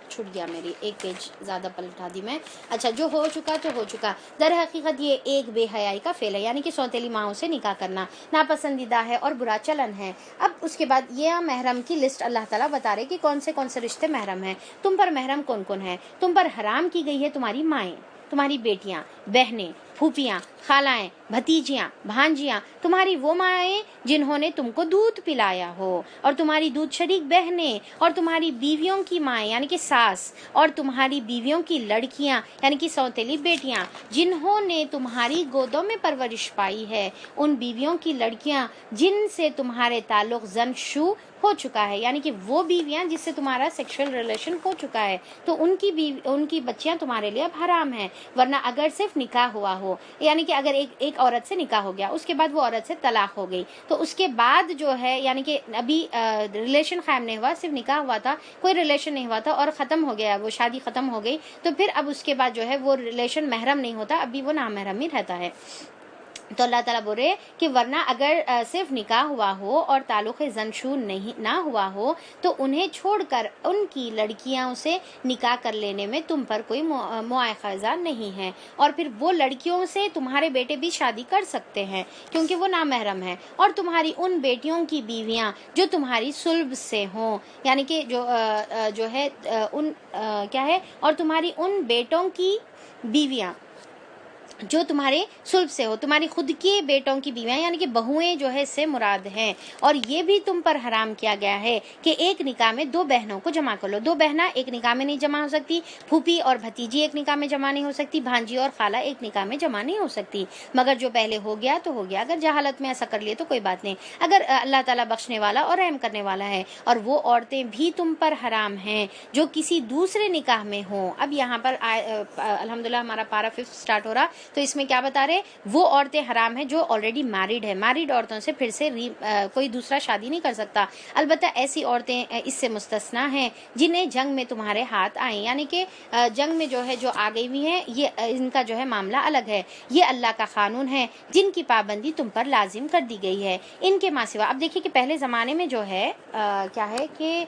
چھٹ گیا میری، ایک پیج زیادہ پلٹا دی میں. اچھا، جو ہو چکا تو ہو چکا. در حقیقت یہ ایک بے حیائی کا فعل ہے، یعنی کہ سوتیلی ماؤں سے نکاح کرنا ناپسندیدہ ہے اور برا چلن ہے. اب اس کے بعد یہ محرم کی لسٹ اللہ تعالیٰ بتا رہے کہ کون سے رشتے محرم ہیں. تم پر محرم کون کون ہیں؟ تم پر حرام کی گئی ہے تمہاری مائیں، تمہاری بیٹیاں، بہنیں، پھوپھیاں، خالائیں، بھتیجیاں، بھانجیاں، تمہاری وہ مائیں جنہوں نے تم کو دودھ پلایا ہو، اور تمہاری دودھ شریک بہنیں، اور تمہاری بیویوں کی مائیں یعنی کہ ساس، اور تمہاری بیویوں کی لڑکیاں یعنی کہ سوتیلی بیٹیاں جنہوں نے تمہاری گودوں میں پرورش پائی ہے. ان بیویوں کی لڑکیاں جن سے تمہارے تعلق زن شو ہو چکا ہے، یعنی کہ وہ بیویاں جس سے تمہارا سیکشل ریلیشن ہو چکا ہے، تو ان کی بچیاں تمہارے لیے اب حرام ہیں. ورنہ اگر صرف نکاح ہوا ہو، یعنی کہ اگر ایک عورت سے نکاح ہو گیا، اس کے بعد وہ عورت سے طلاق ہو گئی، تو اس کے بعد جو ہے یعنی کہ ابھی ریلیشن قائم نہیں ہوا، صرف نکاح ہوا تھا، کوئی ریلیشن نہیں ہوا تھا اور ختم ہو گیا، وہ شادی ختم ہو گئی، تو پھر اب اس کے بعد جو ہے وہ ریلیشن محرم نہیں ہوتا، ابھی وہ نامحرم ہی رہتا ہے. تو اللہ تعالیٰ بول رہے کہ ورنہ اگر صرف نکاح ہوا ہو اور تعلق زنشو نہ ہوا ہو تو انہیں چھوڑ کر ان کی لڑکیاں سے نکاح کر لینے میں تم پر کوئی مواخذہ نہیں ہے. اور پھر وہ لڑکیوں سے تمہارے بیٹے بھی شادی کر سکتے ہیں کیونکہ وہ نامحرم ہیں. اور تمہاری ان بیٹیوں کی بیویاں جو تمہاری صلب سے ہوں، یعنی کہ جو ہے ان کیا ہے، اور تمہاری ان بیٹوں کی بیویاں جو تمہارے صلب سے ہو، تمہاری خود کے بیٹوں کی بیویاں یعنی کہ بہویں جو ہے اس سے مراد ہیں. اور یہ بھی تم پر حرام کیا گیا ہے کہ ایک نکاح میں دو بہنوں کو جمع کر لو. دو بہنیں ایک نکاح میں نہیں جمع ہو سکتی، پھوپھی اور بھتیجی ایک نکاح میں جمع نہیں ہو سکتی، بھانجی اور خالہ ایک نکاح میں جمع نہیں ہو سکتی. مگر جو پہلے ہو گیا تو ہو گیا، اگر جہالت میں ایسا کر لیے تو کوئی بات نہیں. اگر اللہ تعالیٰ بخشنے والا اور رحم کرنے والا ہے. اور وہ عورتیں بھی تم پر حرام ہیں جو کسی دوسرے نکاح میں ہوں. اب یہاں پر الحمدللہ ہمارا پارا 5 سٹارٹ ہو رہا، تو اس میں کیا بتا رہے، وہ عورتیں حرام ہیں جو آلریڈی میرڈ ہے. میرڈ عورتوں سے پھر سے کوئی دوسرا شادی نہیں کر سکتا. البتہ ایسی عورتیں اس سے مستثنا ہیں جنہیں جنگ میں تمہارے ہاتھ آئیں، یعنی کہ جنگ میں جو ہے جو آ گئی ہوئی ہیں، یہ ان کا جو ہے معاملہ الگ ہے. یہ اللہ کا قانون ہے جن کی پابندی تم پر لازم کر دی گئی ہے ان کے ماں سوا. اب دیکھیے کہ پہلے زمانے میں جو ہے کیا ہے کہ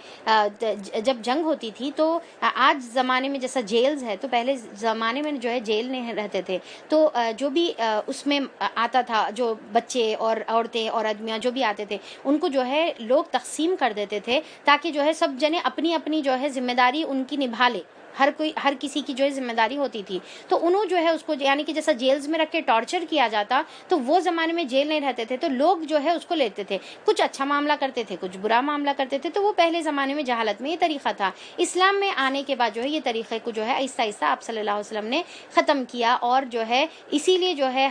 جب جنگ ہوتی تھی تو آج زمانے میں جیسا جیلز ہے، تو پہلے زمانے میں جو ہے جیل میں رہتے تھے، تو جو بھی اس میں آتا تھا، جو بچے اور عورتیں اور آدمیاں جو بھی آتے تھے ان کو جو ہے لوگ تقسیم کر دیتے تھے تاکہ جو ہے سب جنے اپنی اپنی جو ہے ذمہ داری ان کی نبھا لے. ہر کسی کی جو ہے ذمہ داری ہوتی تھی. تو انہوں جو ہے اس کو یعنی کہ جیسا جیلز میں رکھ کے ٹارچر کیا جاتا، تو وہ زمانے میں جیل نہیں رہتے تھے تو لوگ جو ہے اس کو لیتے تھے، کچھ اچھا معاملہ کرتے تھے، کچھ برا معاملہ کرتے تھے. تو وہ پہلے زمانے میں جہالت میں یہ طریقہ تھا. اسلام میں آنے کے بعد جو ہے یہ طریقے کو جو ہے آہستہ آہستہ آپ صلی اللہ علیہ وسلم نے ختم کیا. اور جو ہے اسی لیے جو ہے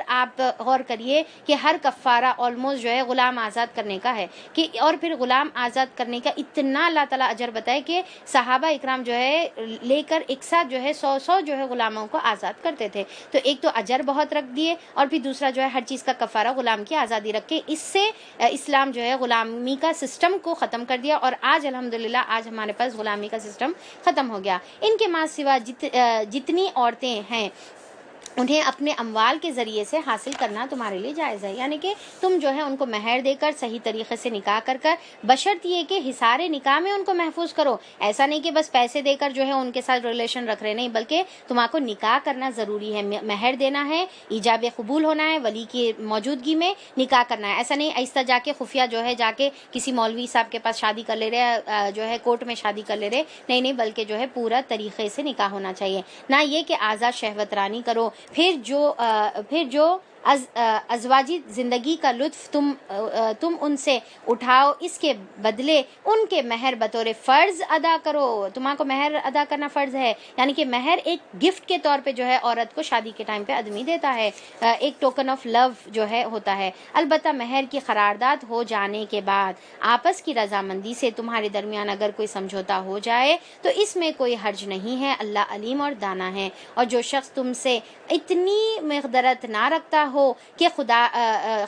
آپ غور کریے کہ ہر کفارہ آلموسٹ جو ہے غلام آزاد کرنے کا ہے، کہ اور پھر غلام آزاد کرنے کا اتنا اللہ تعالیٰ اجر بتائے کہ صحابہ اکرام جو ہے لے کر ایک ساتھ جو ہے 100 جو ہے غلاموں کو آزاد کرتے تھے. تو ایک تو اجر بہت رکھ دیے، اور پھر دوسرا جو ہے ہر چیز کا کفارہ غلام کی آزادی رکھ کے اس سے اسلام جو ہے غلامی کا سسٹم کو ختم کر دیا. اور آج الحمدللہ آج ہمارے پاس غلامی کا سسٹم ختم ہو گیا. ان کے ماں سوا جتنی عورتیں ہیں انہیں اپنے اموال کے ذریعے سے حاصل کرنا تمہارے لیے جائز ہے، یعنی کہ تم جو ہے ان کو مہر دے کر صحیح طریقے سے نکاح کر بشرط یہ کہ حصار نکاح میں ان کو محفوظ کرو. ایسا نہیں کہ بس پیسے دے کر جو ہے ان کے ساتھ ریلیشن رکھ رہے، نہیں، بلکہ تمہارے کو نکاح کرنا ضروری ہے، مہر دینا ہے، ایجاب قبول ہونا ہے، ولی کی موجودگی میں نکاح کرنا ہے. ایسا نہیں ایسا جا کے خفیہ جو ہے جا کے کسی مولوی صاحب کے پاس شادی کر لے رہے، جو ہے کورٹ میں شادی کر لے رہے، نہیں، بلکہ جو ہے پورا طریقے سے نکاح ہونا چاہیے. نہ یہ کہ آزاد شہوت رانی کرو. پھر جو ازواجی زندگی کا لطف تم ان سے اٹھاؤ، اس کے بدلے ان کے مہر بطور فرض ادا کرو. تمہارا کو مہر ادا کرنا فرض ہے، یعنی کہ مہر ایک گفٹ کے طور پہ جو ہے عورت کو شادی کے ٹائم پہ آدمی دیتا ہے، ایک ٹوکن آف لو جو ہے ہوتا ہے. البتہ مہر کی قرارداد ہو جانے کے بعد آپس کی رضامندی سے تمہارے درمیان اگر کوئی سمجھوتا ہو جائے تو اس میں کوئی حرج نہیں ہے. اللہ علیم اور دانا ہے. اور جو شخص تم سے اتنی مقدرت نہ رکھتا ہو کہ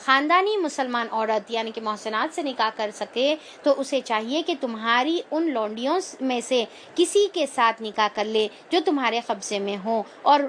خاندانی مسلمان عورت یعنی کہ محسنات سے نکاح کر سکے تو اسے چاہیے کہ تمہاری ان لونڈیوں میں سے کسی کے ساتھ نکاح کر لے جو تمہارے قبضے میں ہوں اور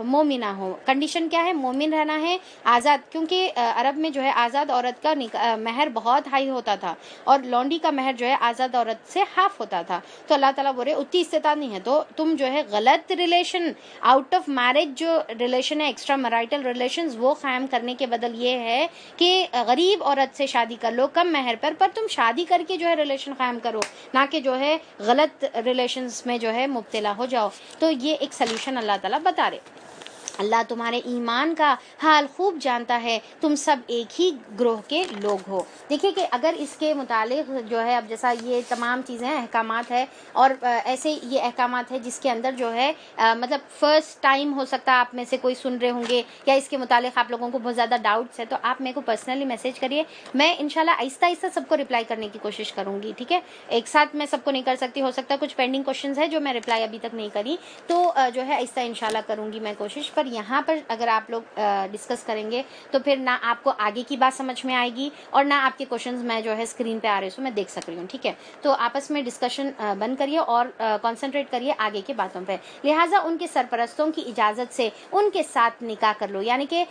مومنہ ہو. کنڈیشن کیا ہے؟ مومن رہنا ہے، آزاد، کیونکہ عرب میں جو ہے آزاد عورت کا مہر بہت ہائی ہوتا تھا اور لونڈی کا مہر جو ہے آزاد عورت سے ہاف ہوتا تھا. تو اللہ تعالیٰ بولے اتنی استطاعت نہیں ہے تو تم جو ہے غلط ریلیشن، آؤٹ آف میرج جو ریلیشن ہے، ایکسٹرا میرائٹل ریلیشنز، وہ قائم کرنے کے بدل یہ ہے کہ غریب عورت سے شادی کر لو کم مہر پر تم شادی کر کے جو ہے ریلیشن قائم کرو، نہ کہ جو ہے غلط ریلیشنز میں جو ہے مبتلا ہو جاؤ. تو یہ ایک سلیوشن اللہ تعالیٰ بتا رہے. اللہ تمہارے ایمان کا حال خوب جانتا ہے، تم سب ایک ہی گروہ کے لوگ ہو. دیکھیں کہ اگر اس کے متعلق جو ہے اب جیسا یہ تمام چیزیں احکامات ہے اور ایسے یہ احکامات ہے جس کے اندر جو ہے مطلب فرسٹ ٹائم ہو سکتا ہے آپ میں سے کوئی سن رہے ہوں گے یا اس کے متعلق آپ لوگوں کو بہت زیادہ ڈاؤٹس ہے تو آپ میرے کو پرسنلی میسج کریے. میں انشاءاللہ آہستہ آہستہ سب کو رپلائی کرنے کی کوشش کروں گی. ٹھیک ہے، ایک ساتھ میں سب کو نہیں کر سکتی، ہو سکتا ہے کچھ پینڈنگ کوشچنز ہے جو میں رپلائی ابھی تک نہیں کری تو جو ہے آہستہ انشاءاللہ کروں گی میں کوشش. پر یہاں پر اگر آپ لوگ ڈسکس کریں گے تو پھر نہ آپ کو آگے کی بات سمجھ میں آئے گی اور نہ آپ کے کوشچنز میں جو ہے اسکرین پہ آ رہے سو میں دیکھ سک رہی ہوں. ٹھیک ہے، تو آپس میں ڈسکشن بند کریے اور کانسنٹریٹ کریے آگے کی باتوں پہ. لہٰذا ان کے سرپرستوں کی اجازت سے ان کے ساتھ نکاح کر لو، یعنی کہ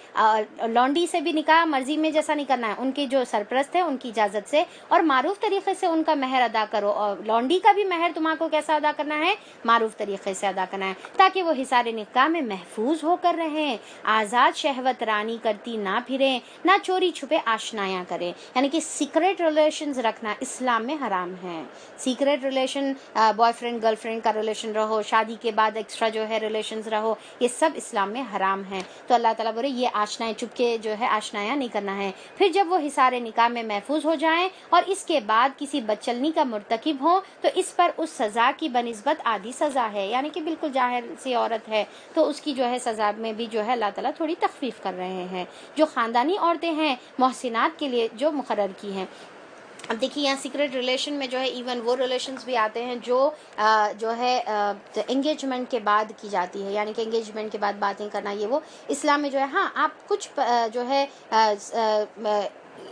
لونڈی سے بھی نکاح مرضی میں جیسا نہیں کرنا ہے، ان کے جو سرپرست ہے ان کی اجازت سے اور معروف طریقے سے ان کا مہر ادا کرو. اور لونڈی کا بھی مہر تمہارے کو کیسا ادا کرنا ہے؟ معروف طریقے سے ادا کرنا ہے تاکہ وہ حصار نکاح میں محفوظ ہو کر رہیں، آزاد شہوت رانی کرتی نہ پھریں، نہ چوری چھپے آشنایاں کریں. یعنی کہ سیکریٹ ریلیشنز رکھنا اسلام میں حرام ہے. Secret relation, boyfriend girlfriend کا ریلیشن رہو، شادی کے بعد ایکسٹرا جو ہے ریلیشنز رہو، یہ سب اسلام میں حرام ہیں. تو اللہ تعالیٰ بولے یہ آشنائیں چپ کے جو ہے آشنایاں نہیں کرنا ہے. پھر جب وہ حصار نکاح میں محفوظ ہو جائیں اور اس کے بعد کسی بدچلنی کا مرتکب ہوں تو اس پر اس سزا کی بنسبت آدھی سزا ہے، یعنی کہ بالکل ظاہر سی عورت ہے تو اس کی جو ہے سزا میں بھی جو ہے اللہ تعالیٰ تھوڑی تخفیف کر رہے ہیں جو خاندانی عورتیں ہیں محسنات کے لیے جو مقرر کی ہیں. اب دیکھیے یہاں سیکریٹ ریلیشن میں جو ہے ایون وہ ریلیشنز بھی آتے ہیں جو ہے انگیجمنٹ کے بعد کی جاتی ہے، یعنی کہ انگیجمنٹ کے بعد باتیں کرنا، یہ وہ اسلام میں جو ہے ہاں آپ کچھ جو ہے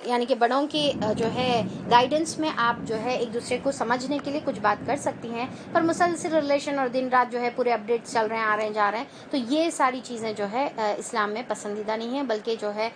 یعنی کہ بڑوں کی جو ہے گائیڈنس میں آپ جو ہے ایک دوسرے کو سمجھنے کے لیے کچھ بات کر سکتی ہیں. پر مسلسل ریلیشن اور دن رات جو ہے پورے اپڈیٹس چل رہے ہیں، آ رہے ہیں جا رہے ہیں، تو یہ ساری چیزیں جو ہے اسلام میں پسندیدہ نہیں ہیں، بلکہ جو ہے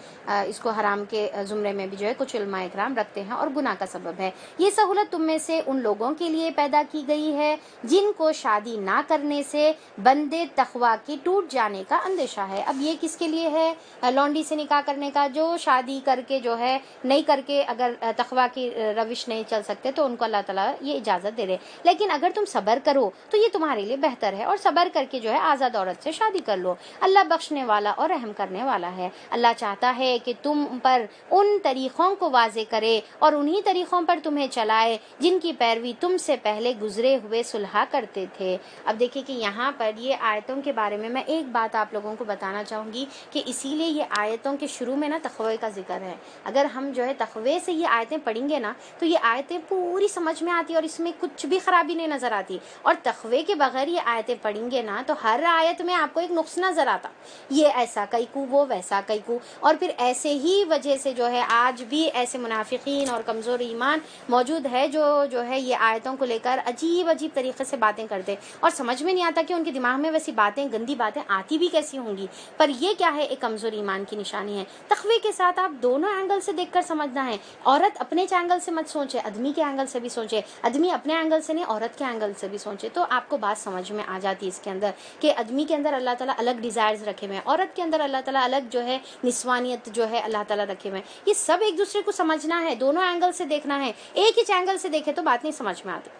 اس کو حرام کے زمرے میں بھی جو ہے کچھ علماء اکرام رکھتے ہیں اور گناہ کا سبب ہے. یہ سہولت تم میں سے ان لوگوں کے لیے پیدا کی گئی ہے جن کو شادی نہ کرنے سے بندے تقوی کے ٹوٹ جانے کا اندیشہ ہے. اب یہ کس کے لیے ہے؟ لونڈی سے نکاح کرنے کا، جو شادی کر کے جو ہے نہیں کر کے اگر تقوی کی روش نہیں چل سکتے تو ان کو اللہ تعالیٰ یہ اجازت دے رہے. لیکن اگر تم صبر کرو تو یہ تمہارے لیے بہتر ہے اور صبر کر کے جو ہے آزاد عورت سے شادی کر لو. اللہ بخشنے والا اور رحم کرنے والا ہے. اللہ چاہتا ہے کہ تم پر ان طریقوں کو واضح کرے اور انہی طریقوں پر تمہیں چلائے جن کی پیروی تم سے پہلے گزرے ہوئے صلح کرتے تھے. اب دیکھیں کہ یہاں پر یہ آیتوں کے بارے میں ایک بات آپ لوگوں کو بتانا چاہوں گی کہ اسی لیے یہ آیتوں کے شروع میں نا تقوی کا ذکر ہے. اگر ہم جو ہے تقوی سے یہ آیتیں پڑھیں گے نا تو یہ آیتیں پوری سمجھ میں آتی اور اس میں کچھ بھی خرابی نہیں نظر آتی. اور تقوی کے بغیر یہ آیتیں پڑھیں گے نا تو ہر آیت میں آپ کو ایک نقص نظر آتا، یہ ایسا کئی کو وہ ویسا کئی کو. اور پھر ایسے ہی وجہ سے جو ہے آج بھی ایسے منافقین اور کمزور ایمان موجود ہے جو ہے یہ آیتوں کو لے کر عجیب عجیب طریقے سے باتیں کرتے اور سمجھ میں نہیں آتا کہ ان کے دماغ میں ویسی باتیں گندی باتیں آتی بھی کیسی ہوں گی. پر یہ کیا ہے؟ ایک کمزور ایمان کی نشانی ہے. تقوی کے ساتھ آپ دونوں اینگل سے دیکھ کر سمجھنا ہے. عورت اپنے اینگل سے مت سوچے، آدمی کے اینگل سے بھی سوچے، آدمی اپنے اینگل سے نہیں عورت کے اینگل سے بھی سوچے، تو آپ کو بات سمجھ میں آ جاتی ہے اس کے اندر کہ آدمی کے اندر اللہ تعالیٰ الگ ڈیزائرز رکھے ہوئے ہیں، عورت کے اندر اللہ تعالیٰ الگ جو ہے نسوانیت جو ہے اللہ تعالیٰ رکھے ہوئے ہیں. یہ سب ایک دوسرے کو سمجھنا ہے، دونوں اینگل سے دیکھنا ہے. ایک ہی اینگل سے دیکھے تو بات نہیں سمجھ میں آتی.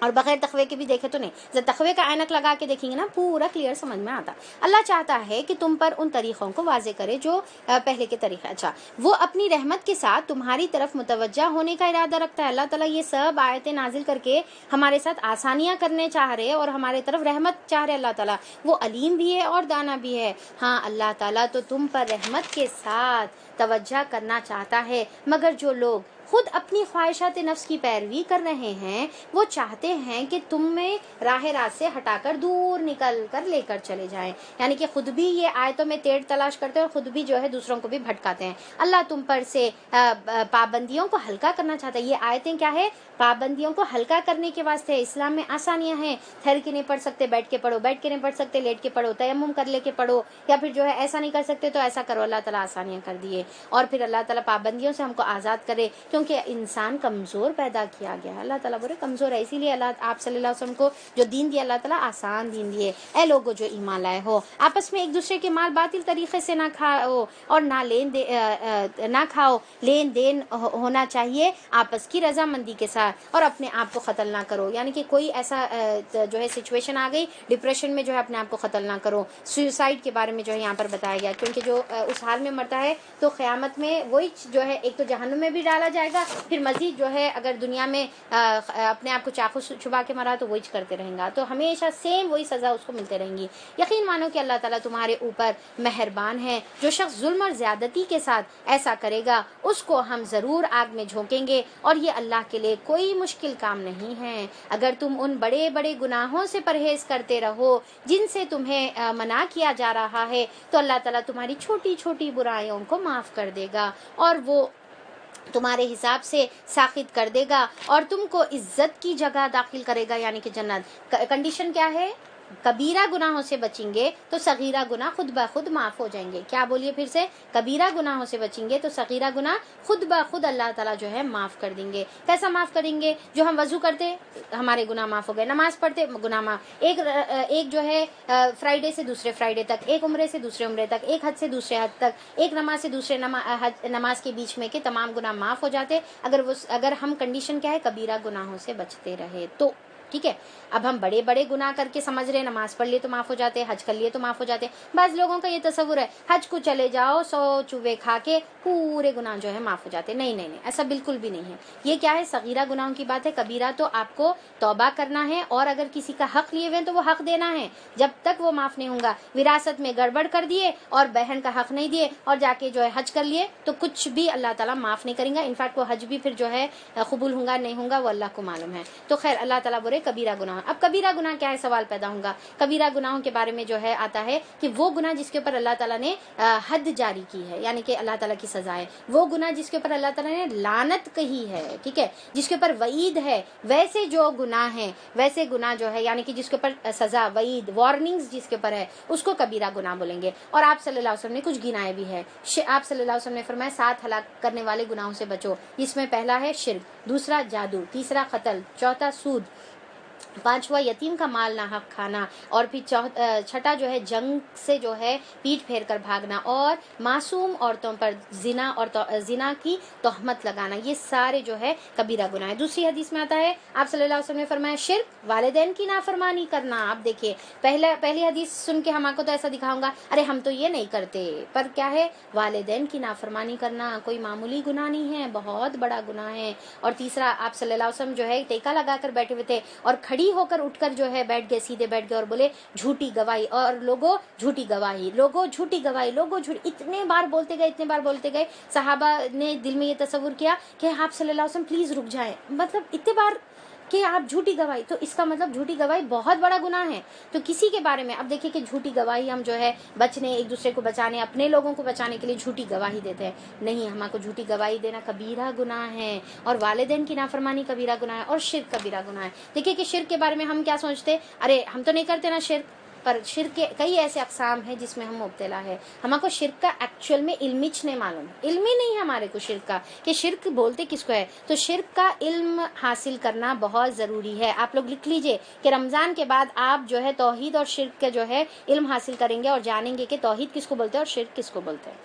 اور بغیر تقوی کے بھی دیکھے تو نہیں. جب تقوی کا عینک لگا کے دیکھیں گے نا پورا کلیئر سمجھ میں آتا. اللہ چاہتا ہے کہ تم پر ان طریقوں کو واضح کرے جو پہلے کے طریقے. اچھا وہ اپنی رحمت کے ساتھ تمہاری طرف متوجہ ہونے کا ارادہ رکھتا ہے. اللہ تعالیٰ یہ سب آیتیں نازل کر کے ہمارے ساتھ آسانیاں کرنے چاہ رہے اور ہمارے طرف رحمت چاہ رہے. اللہ تعالیٰ وہ علیم بھی ہے اور دانا بھی ہے. ہاں اللہ تعالیٰ تو تم پر رحمت کے ساتھ توجہ کرنا چاہتا ہے، مگر جو لوگ خود اپنی خواہشات نفس کی پیروی کر رہے ہیں وہ چاہتے ہیں کہ تم میں راہ راست سے ہٹا کر دور نکل کر لے کر چلے جائیں. یعنی کہ خود بھی یہ آیتوں میں ٹیڑھ تلاش کرتے ہیں اور خود بھی جو ہے دوسروں کو بھی بھٹکاتے ہیں. اللہ تم پر سے پابندیوں کو ہلکا کرنا چاہتا ہے. یہ آیتیں کیا ہے؟ پابندیوں کو ہلکا کرنے کے واسطے. اسلام میں آسانیاں ہیں. ٹھہر کے نہیں پڑھ سکتے بیٹھ کے پڑھو، بیٹھ کے نہیں پڑھ سکتے لیٹ کے پڑھو، تیمم کر لے کے پڑھو، یا پھر جو ہے ایسا نہیں کر سکتے تو ایسا کرو. اللہ تعالیٰ آسانیاں کر دیے. اور پھر اللہ تعالیٰ پابندیوں سے ہم کو آزاد کرے، کیونکہ انسان کمزور پیدا کیا گیا. اللہ تعالیٰ بڑے کمزور ہے، اسی لیے اللہ آپ صلی اللہ علیہ وسلم کو جو دین دیا اللہ تعالیٰ آسان دین دیے. اے لوگوں جو ایمان لائے ہو، آپس میں ایک دوسرے کے مال باطل طریقے سے نہ کھاؤ اور نہ کھاؤ. لین دین ہونا چاہیے آپس کی رضامندی کے ساتھ، اور اپنے آپ کو قتل نہ کرو. یعنی کہ کوئی ایسا جو ہے سچویشن آ گئی ڈپریشن میں جو ہے اپنے آپ کو قتل نہ کرو. سوئسائڈ کے بارے میں جو ہے یہاں پر بتایا گیا، کیونکہ جو اس حال میں مرتا ہے تو قیامت میں وہی جو ہے ایک تو جہنم میں بھی ڈالا جائے گا، پھر مزید جو ہے اگر دنیا میں اپنے آپ کو چاقو چھپا کے مرا تو وہی کرتے رہیں گا، تو ہمیشہ سیم وہی سزا اس کو ملتے رہیں گی. یقین مانو کہ اللہ تعالیٰ تمہارے اوپر مہربان ہے. جو شخص ظلم اور زیادتی کے ساتھ ایسا کرے گا اس کو ہم ضرور آگ میں جھونکیں گے، اور یہ اللہ کے لیے کوئی مشکل کام نہیں ہے. اگر تم ان بڑے بڑے گناہوں سے پرہیز کرتے رہو جن سے تمہیں منع کیا جا رہا ہے تو اللہ تعالیٰ تمہاری چھوٹی چھوٹی برائیوں کو معاف کر دے گا، اور وہ تمہارے حساب سے ساخط کر دے گا اور تم کو عزت کی جگہ داخل کرے گا. یعنی کہ جنت. کنڈیشن کیا ہے؟ کبیرہ گناہوں سے بچیں گے تو صغیرہ گناہ خود بخود معاف ہو جائیں گے. کیا بولیے پھر سے؟ کبیرہ گناہوں سے بچیں گے تو صغیرہ گناہ خود بخود اللہ تعالیٰ جو ہے معاف کر دیں گے. کیسا معاف کریں گے؟ جو ہم وضو کرتے ہمارے گناہ معاف ہو گئے، نماز پڑھتے گناہ معاف. ایک جو ہے فرائیڈے سے دوسرے فرائیڈے تک، ایک عمرے سے دوسرے عمرے تک، ایک حج سے دوسرے حج تک، ایک نماز سے دوسرے نماز کے بیچ میں کے تمام گناہ معاف ہو جاتے اگر ہم کنڈیشن کیا ہے؟ کبیرہ گناہوں سے بچتے رہے تو. ٹھیک ہے. اب ہم بڑے بڑے گناہ کر کے سمجھ رہے نماز پڑھ لیے تو معاف ہو جاتے، حج کر لیے تو معاف ہو جاتے. بعض لوگوں کا یہ تصور ہے حج کو چلے جاؤ 100 چوبے کھا کے پورے گناہ جو ہے معاف ہو جاتے. نہیں نہیں نہیں، ایسا بالکل بھی نہیں ہے. یہ کیا ہے؟ صغیرہ گناہوں کی بات ہے. کبیرہ تو آپ کو توبہ کرنا ہے، اور اگر کسی کا حق لیے ہوئے تو وہ حق دینا ہے جب تک وہ معاف نہیں ہوگا. وراثت میں گڑبڑ کر دیے اور بہن کا حق نہیں دیے اور جا کے جو ہے حج کر لیے تو کچھ بھی اللہ تعالیٰ معاف نہیں کریں گا. انفیکٹ وہ حج بھی پھر جو ہے قبول ہوگا نہیں ہوگا وہ اللہ کو معلوم ہے. تو خیر اللہ تعالیٰ بولے کبیرہ گناہ. اب کبیرہ گناہ کیا ہے؟ سوال پیدا ہوگا. کبیرہ گناہوں کے بارے میں جو ہے آتا ہے کہ وہ گناہ جس کے اوپر اللہ تعالیٰ نے حد جاری کی ہے، یعنی کہ اللہ تعالیٰ کی سزا ہے. وہ گناہ جس کے اوپر اللہ تعالیٰ نے لعنت کہی ہے، ٹھیک ہے، جس کے اوپر وعید ہے. ویسے جو گناہ ہیں، ویسے گناہ جو ہے یعنی کہ جس کے اوپر سزا، وعید، وارننگز جس کے اوپر ہے اس کو کبیرہ گناہ بولیں گے. اور آپ صلی اللہ علیہ وسلم نے کچھ گنائے بھی ہے. آپ صلی اللہ علیہ وسلم نے فرمایا 7 ہلاک کرنے والے گناہوں سے بچو. اس میں پہلا ہے شرک، دوسرا جادو، تیسرا قتل، چوتھا سود، پانچواں یتیم کا مال ناحق کھانا، اور پھر چھٹا جو ہے جنگ سے جو ہے پیٹ پھیر کر بھاگنا، اور معصوم عورتوں پر زنا اور زنا کی تہمت لگانا. یہ سارے جو ہے کبیرہ گناہ ہے. دوسری حدیث میں آتا ہے آپ صلی اللہ علیہ وسلم نے فرمایا شرک، والدین کی نافرمانی کرنا. آپ دیکھیے پہلی حدیث سن کے ہم آپ کو تو ایسا دکھاؤں گا ارے ہم تو یہ نہیں کرتے، پر کیا ہے؟ والدین کی نافرمانی کرنا کوئی معمولی گناہ نہیں ہے، بہت بڑا گناہ ہے. اور تیسرا آپ صلی اللہ علیہ وسلم جو ہے ٹیکا لگا کر بیٹھے ہوئے تھے اور کھڑی ہو کر اٹھ کر جو ہے بیٹھ گئے، سیدھے بیٹھ گئے اور بولے جھوٹی گواہی، اور لوگوں جھوٹی گواہی، لوگوں جھوٹی گواہی، لوگوں اتنے بار بولتے گئے. صحابہ نے دل میں یہ تصور کیا کہ آپ صلی اللہ علیہ وسلم پلیز رک جائیں، مطلب اتنے بار کہ آپ جھوٹی گواہی، تو اس کا مطلب جھوٹی گواہی بہت بڑا گناہ ہے. تو کسی کے بارے میں اب دیکھیں کہ جھوٹی گواہی ہم جو ہے بچنے، ایک دوسرے کو بچانے، اپنے لوگوں کو بچانے کے لیے جھوٹی گواہی دیتے ہیں. نہیں، ہمارے کو جھوٹی گواہی دینا کبیرہ گناہ ہے، اور والدین کی نافرمانی کبیرہ گناہ ہے، اور شرک کبیرہ گناہ ہے. دیکھیں کہ شرک کے بارے میں ہم کیا سوچتے، ارے ہم تو نہیں کرتے نا شرک، پر شرک کے کئی ایسے اقسام ہیں جس میں ہم مبتلا ہے. ہمارے کو شرک کا ایکچوئل میں علم نہیں معلوم، علم ہی نہیں ہے ہمارے کو شرک کا کہ شرک بولتے کس کو ہے. تو شرک کا علم حاصل کرنا بہت ضروری ہے. آپ لوگ لکھ لیجئے کہ رمضان کے بعد آپ جو ہے توحید اور شرک کا جو ہے علم حاصل کریں گے اور جانیں گے کہ توحید کس کو بولتے ہیں اور شرک کس کو بولتے ہیں.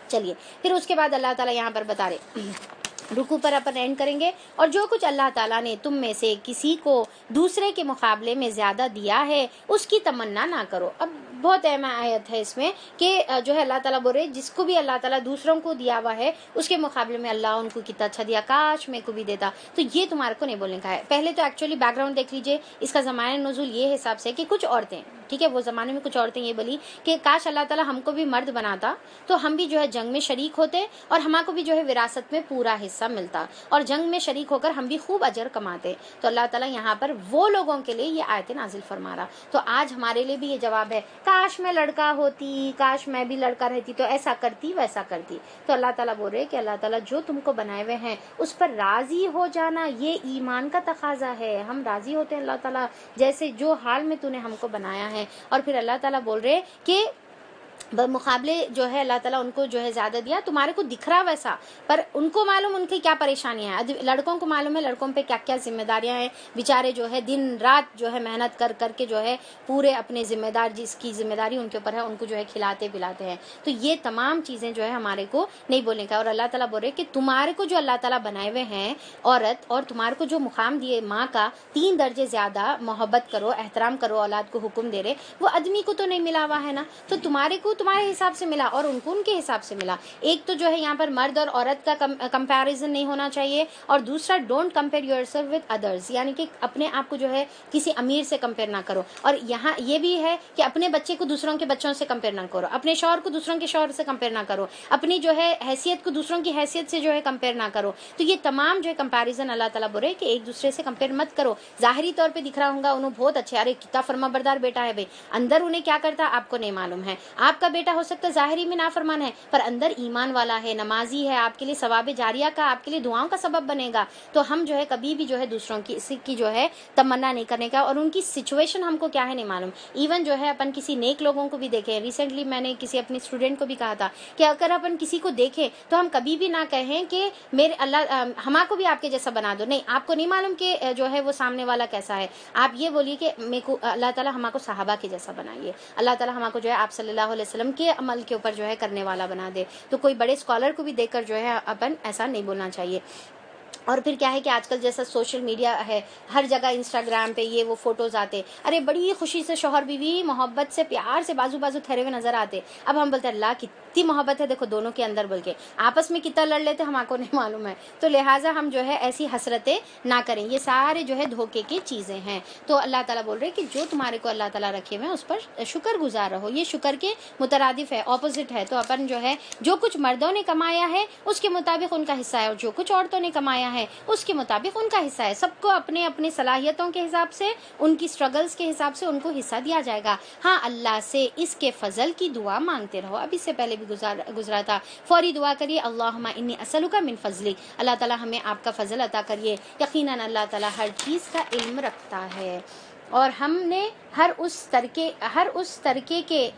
چلیے پھر اس کے بعد اللہ تعالیٰ یہاں پر بتا رہے رکوع پر اپن اینڈ کریں گے. اور جو کچھ اللہ تعالیٰ نے تم میں سے کسی کو دوسرے کے مقابلے میں زیادہ دیا ہے اس کی تمنا نہ کرو. اب بہت اہم آیت ہے اس میں کہ جو ہے اللہ تعالیٰ بول رہے جس کو بھی اللہ تعالیٰ دوسروں کو دیا ہوا ہے اس کے مقابلے میں اللہ ان کو کتنا اچھا دیا, کاش میں کو بھی دیتا. تو یہ تمہارے کو نہیں بولنے کا ہے. پہلے تو ایکچولی بیک گراؤنڈ دیکھ لیجئے, اس کا زمانہ نزول یہ حساب سے کہ کچھ عورتیں, ٹھیک ہے, وہ زمانے میں کچھ عورتیں یہ بولی کہ کاش اللہ تعالیٰ ہم کو بھی مرد بناتا تو ہم بھی جو ہے جنگ میں شریک ہوتے اور ہمارے کو بھی جو ہے وراثت میں پورا حصہ ملتا اور جنگ میں شریک ہو کر ہم بھی خوب اجر کماتے. تو اللہ تعالیٰ یہاں پر وہ لوگوں کے لیے یہ آیت نازل فرما رہا. تو آج ہمارے لیے بھی یہ جواب ہے, کاش میں لڑکا ہوتی, کاش میں بھی لڑکا رہتی تو ایسا کرتی ویسا کرتی. تو اللہ تعالیٰ بول رہے کہ اللہ تعالیٰ جو تم کو بنائے ہوئے ہیں اس پر راضی ہو جانا یہ ایمان کا تقاضا ہے. ہم راضی ہوتے ہیں اللہ تعالیٰ جیسے جو حال میں تو نے ہم کو بنایا ہے. اور پھر اللہ تعالیٰ بول رہے کہ بمقابلے جو ہے اللہ تعالیٰ ان کو جو ہے زیادہ دیا, تمہارے کو دکھ رہا ویسا, پر ان کو معلوم ان کی کیا پریشانیاں ہیں. لڑکوں کو معلوم ہے لڑکوں پہ کیا کیا ذمہ داریاں ہیں, بیچارے جو ہے دن رات جو ہے محنت کر کر کے جو ہے پورے اپنے ذمہ دار جس کی ذمہ داری ان کے اوپر ہے ان کو جو ہے کھلاتے پلاتے ہیں. تو یہ تمام چیزیں جو ہے ہمارے کو نہیں بولنے کا. اور اللہ تعالیٰ بول رہے کہ تمہارے کو جو اللہ تعالیٰ بنائے ہوئے ہیں عورت, اور تمہارے کو جو مقام دیے ماں کا 3 درجے زیادہ محبت کرو, احترام کرو, اولاد کو حکم دے رہے, وہ آدمی کو تو نہیں ملا ہوا ہے نا. تو تمہارے کو تمہارے حساب سے ملا اور ان کو ان کے حساب سے ملا. ایک تو جو ہے یہاں پر مرد اور عورت کا کمپیریزن نہیں ہونا چاہیے, اور دوسرا don't compare your self with others, یعنی کہ اپنے آپ کو جو ہے کسی امیر سے کمپیئر نہ کرو. اور یہاں یہ بھی ہے کہ اپنے بچے کو دوسروں کے بچوں سے کمپیئر نہ کرو, اپنے شوہر کو دوسروں کے شوہر سے کمپیئر نہ کرو, اپنی جو ہے حیثیت کو دوسروں کی حیثیت سے جو ہے کمپیئر نہ کرو. تو یہ تمام جو ہے کمپیریزن اللہ تعالیٰ بول رہے کہ ایک دوسرے سے کمپیئر مت کرو. ظاہری طور پہ دکھ رہا ہوگا انہوں بہت اچھے, ارے کتنا فرما بردار بیٹا ہے بھائی, اندر انہیں کیا کرتا آپ کو نہیں معلوم ہے. آپ کا بیٹا ہو سکتا ہے ظاہری میں نافرمان ہے پر اندر ایمان والا ہے, نمازی ہے, آپ کے لیے ثواب جاریہ کا, آپ کے لیے دعاؤں کا سبب بنے گا. تو ہم جو ہے کبھی بھی جو ہے دوسروں کی جو ہے تمنا نہیں کرنے کا, اور ان کی سچویشن ہم کو کیا ہے نہیں معلوم. ایون جو ہے اپن کسی نیک لوگوں کو بھی دیکھیں, ریسنٹلی میں نے کسی اپنی اسٹوڈنٹ کو بھی کہا تھا کہ اگر اپن کسی کو دیکھیں تو ہم کبھی بھی نہ کہیں کہ میرے اللہ ہما کو بھی آپ کے جیسا بنا دو. نہیں, آپ کو نہیں معلوم کہ جو ہے وہ سامنے والا کیسا ہے. آپ یہ بولیے کہ میرے کو اللہ تعالیٰ ہما کو صحابہ کے جیسا بنائیے, اللہ تعالیٰ ہما کو جو ہے آپ صلی اللہ علیہ وسلم کے عمل کے اوپر جو ہے کرنے والا بنا دے. تو کوئی بڑے اسکالر کو بھی دیکھ کر جو ہے اپن ایسا نہیں بولنا چاہیے. اور پھر کیا ہے کہ آج کل جیسا سوشل میڈیا ہے, ہر جگہ انسٹاگرام پہ یہ وہ فوٹوز آتے, ارے بڑی خوشی سے شوہر بیوی محبت سے پیار سے بازو بازو ٹھہرے ہوئے نظر آتے. اب ہم بولتے ہیں اللہ کتنی محبت ہے دیکھو دونوں کے اندر, بول کے آپس میں کتنا لڑ لیتے ہم کو نہیں معلوم ہے. تو لہٰذا ہم جو ہے ایسی حسرتیں نہ کریں, یہ سارے جو ہے دھوکے کی چیزیں ہیں. تو اللہ تعالیٰ بول رہے کہ جو تمہارے کو اللہ تعالیٰ رکھے ہوئے ہیں اس پر شکر گزار رہو. یہ شکر کے مترادف ہے, اپوزٹ ہے. تو اپن جو ہے جو کچھ مردوں نے کمایا ہے اس کے مطابق ان کا حصہ ہے, اور جو کچھ عورتوں نے کمایا ہے اس کے مطابق ان کا حصہ ہے. سب کو اپنے اپنے صلاحیتوں کے حساب سے, ان کی سٹرگلز کے حساب سے ان کو حصہ دیا جائے گا. ہاں, اللہ سے اس کے فضل کی دعا مانگتے رہو. اب اس سے پہلے بھی گزرا تھا, فوری دعا کریے, اللہم انی اسألک من فضلک, اللہ تعالیٰ ہمیں آپ کا فضل عطا کریے. یقیناً اللہ تعالیٰ ہر چیز کا علم رکھتا ہے, اور ہم نے ہر اس ترکے کے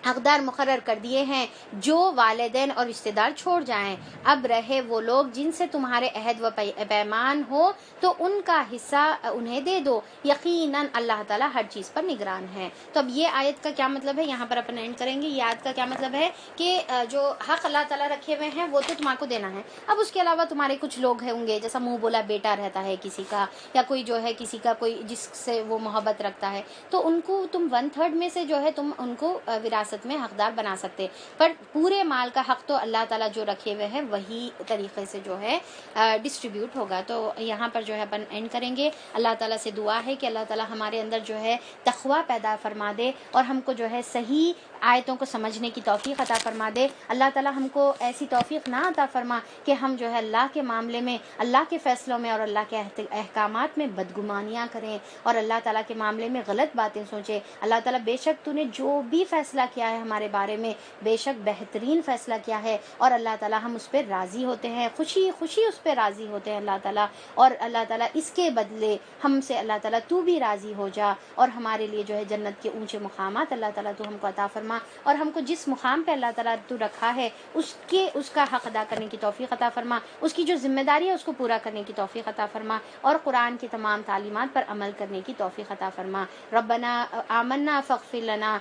حقدار مقرر کر دیے ہیں جو والدین اور رشتہ دار چھوڑ جائیں. اب رہے وہ لوگ جن سے تمہارے عہد و پیمان ہو تو ان کا حصہ انہیں دے دو, یقیناً اللہ تعالیٰ ہر چیز پر نگران ہے. تو اب یہ آیت کا کیا مطلب ہے, یہاں پر اپن اینڈ کریں گے. یہ آیت کا کیا مطلب ہے کہ جو حق اللہ تعالیٰ رکھے ہوئے ہیں وہ تو تمہارے کو دینا ہے. اب اس کے علاوہ تمہارے کچھ لوگ ہوں گے, جیسا منہ بولا بیٹا رہتا ہے کسی کا, یا کوئی جو ہے کسی کا کوئی جس سے وہ محبت رکھتا ہے, تو ان کو تم 1/3 میں سے جو ہے تم ان کو وراثت میں حقدار بنا سکتے, پر پورے مال کا حق تو اللہ تعالیٰ جو رکھے ہوئے ہیں وہی طریقے سے جو ہے ڈسٹریبیوٹ ہوگا. تو یہاں پر جو ہے اپن اینڈ کریں گے. اللہ تعالیٰ سے دعا ہے کہ اللہ تعالیٰ ہمارے اندر جو ہے تقویٰ پیدا فرما دے, اور ہم کو جو ہے صحیح آیتوں کو سمجھنے کی توفیق عطا فرما دے. اللہ تعالیٰ ہم کو ایسی توفیق نہ عطا فرما کہ ہم جو ہے اللہ کے معاملے میں, اللہ کے فیصلوں میں اور اللہ کے احکامات میں بدگمانیاں کریں, اور اللہ تعالیٰ کے معاملے میں غلط باتیں سوچیں. اللہ تعالیٰ بے شک تو نے جو بھی فیصلہ کیا ہے ہمارے بارے میں بے شک بہترین فیصلہ کیا ہے, اور اللہ تعالیٰ ہم اس پہ راضی ہوتے ہیں, خوشی خوشی اس پہ راضی ہوتے ہیں اللہ تعالیٰ. اور اللہ تعالیٰ اس کے بدلے ہم سے اللہ تعالیٰ تو بھی راضی ہو جا, اور ہمارے لیے جو ہے جنت کے اونچے مقامات اللہ تعالیٰ تو ہم کو عطا فرما, اور ہم کو جس مقام پہ اللہ تعالیٰ تو رکھا ہے اس کا حق ادا کرنے کی توفیق عطا فرما, اس کی جو ذمہ داری ہے اس کو پورا کرنے کی توفیق عطا فرما, اور قرآن کی تمام تعلیمات پر عمل کرنے کی توفیق عطا فرما. ربنا آمنا فاغفر لنا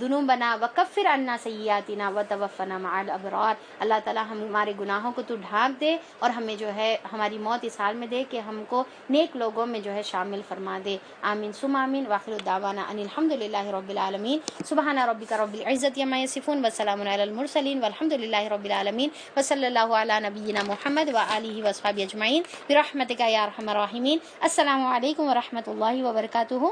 ذنوبنا ذنوبنا وکفر عنا سیئاتنا وتوفنا مع الابرار. اللہ تعالیٰ ہمارے گناہوں کو تو ڈھانک دے اور ہمیں جو ہے ہماری موت اس حال میں دے کہ ہم کو نیک لوگوں میں جو ہے شامل فرما دے. آمین ثم آمین. واخر دعوانا ان الحمد للہ رب العالمین. سبحان ربک رب العزت عما یصفون وسلام علی المرسلین والحمد للہ رب العالمین وصلی اللہ علی نبینا محمد وآلہ وصحبہ اجمعین برحمتک یا ارحم الراحمین. السلام علیکم ورحمۃ اللہ وبرکاتہ.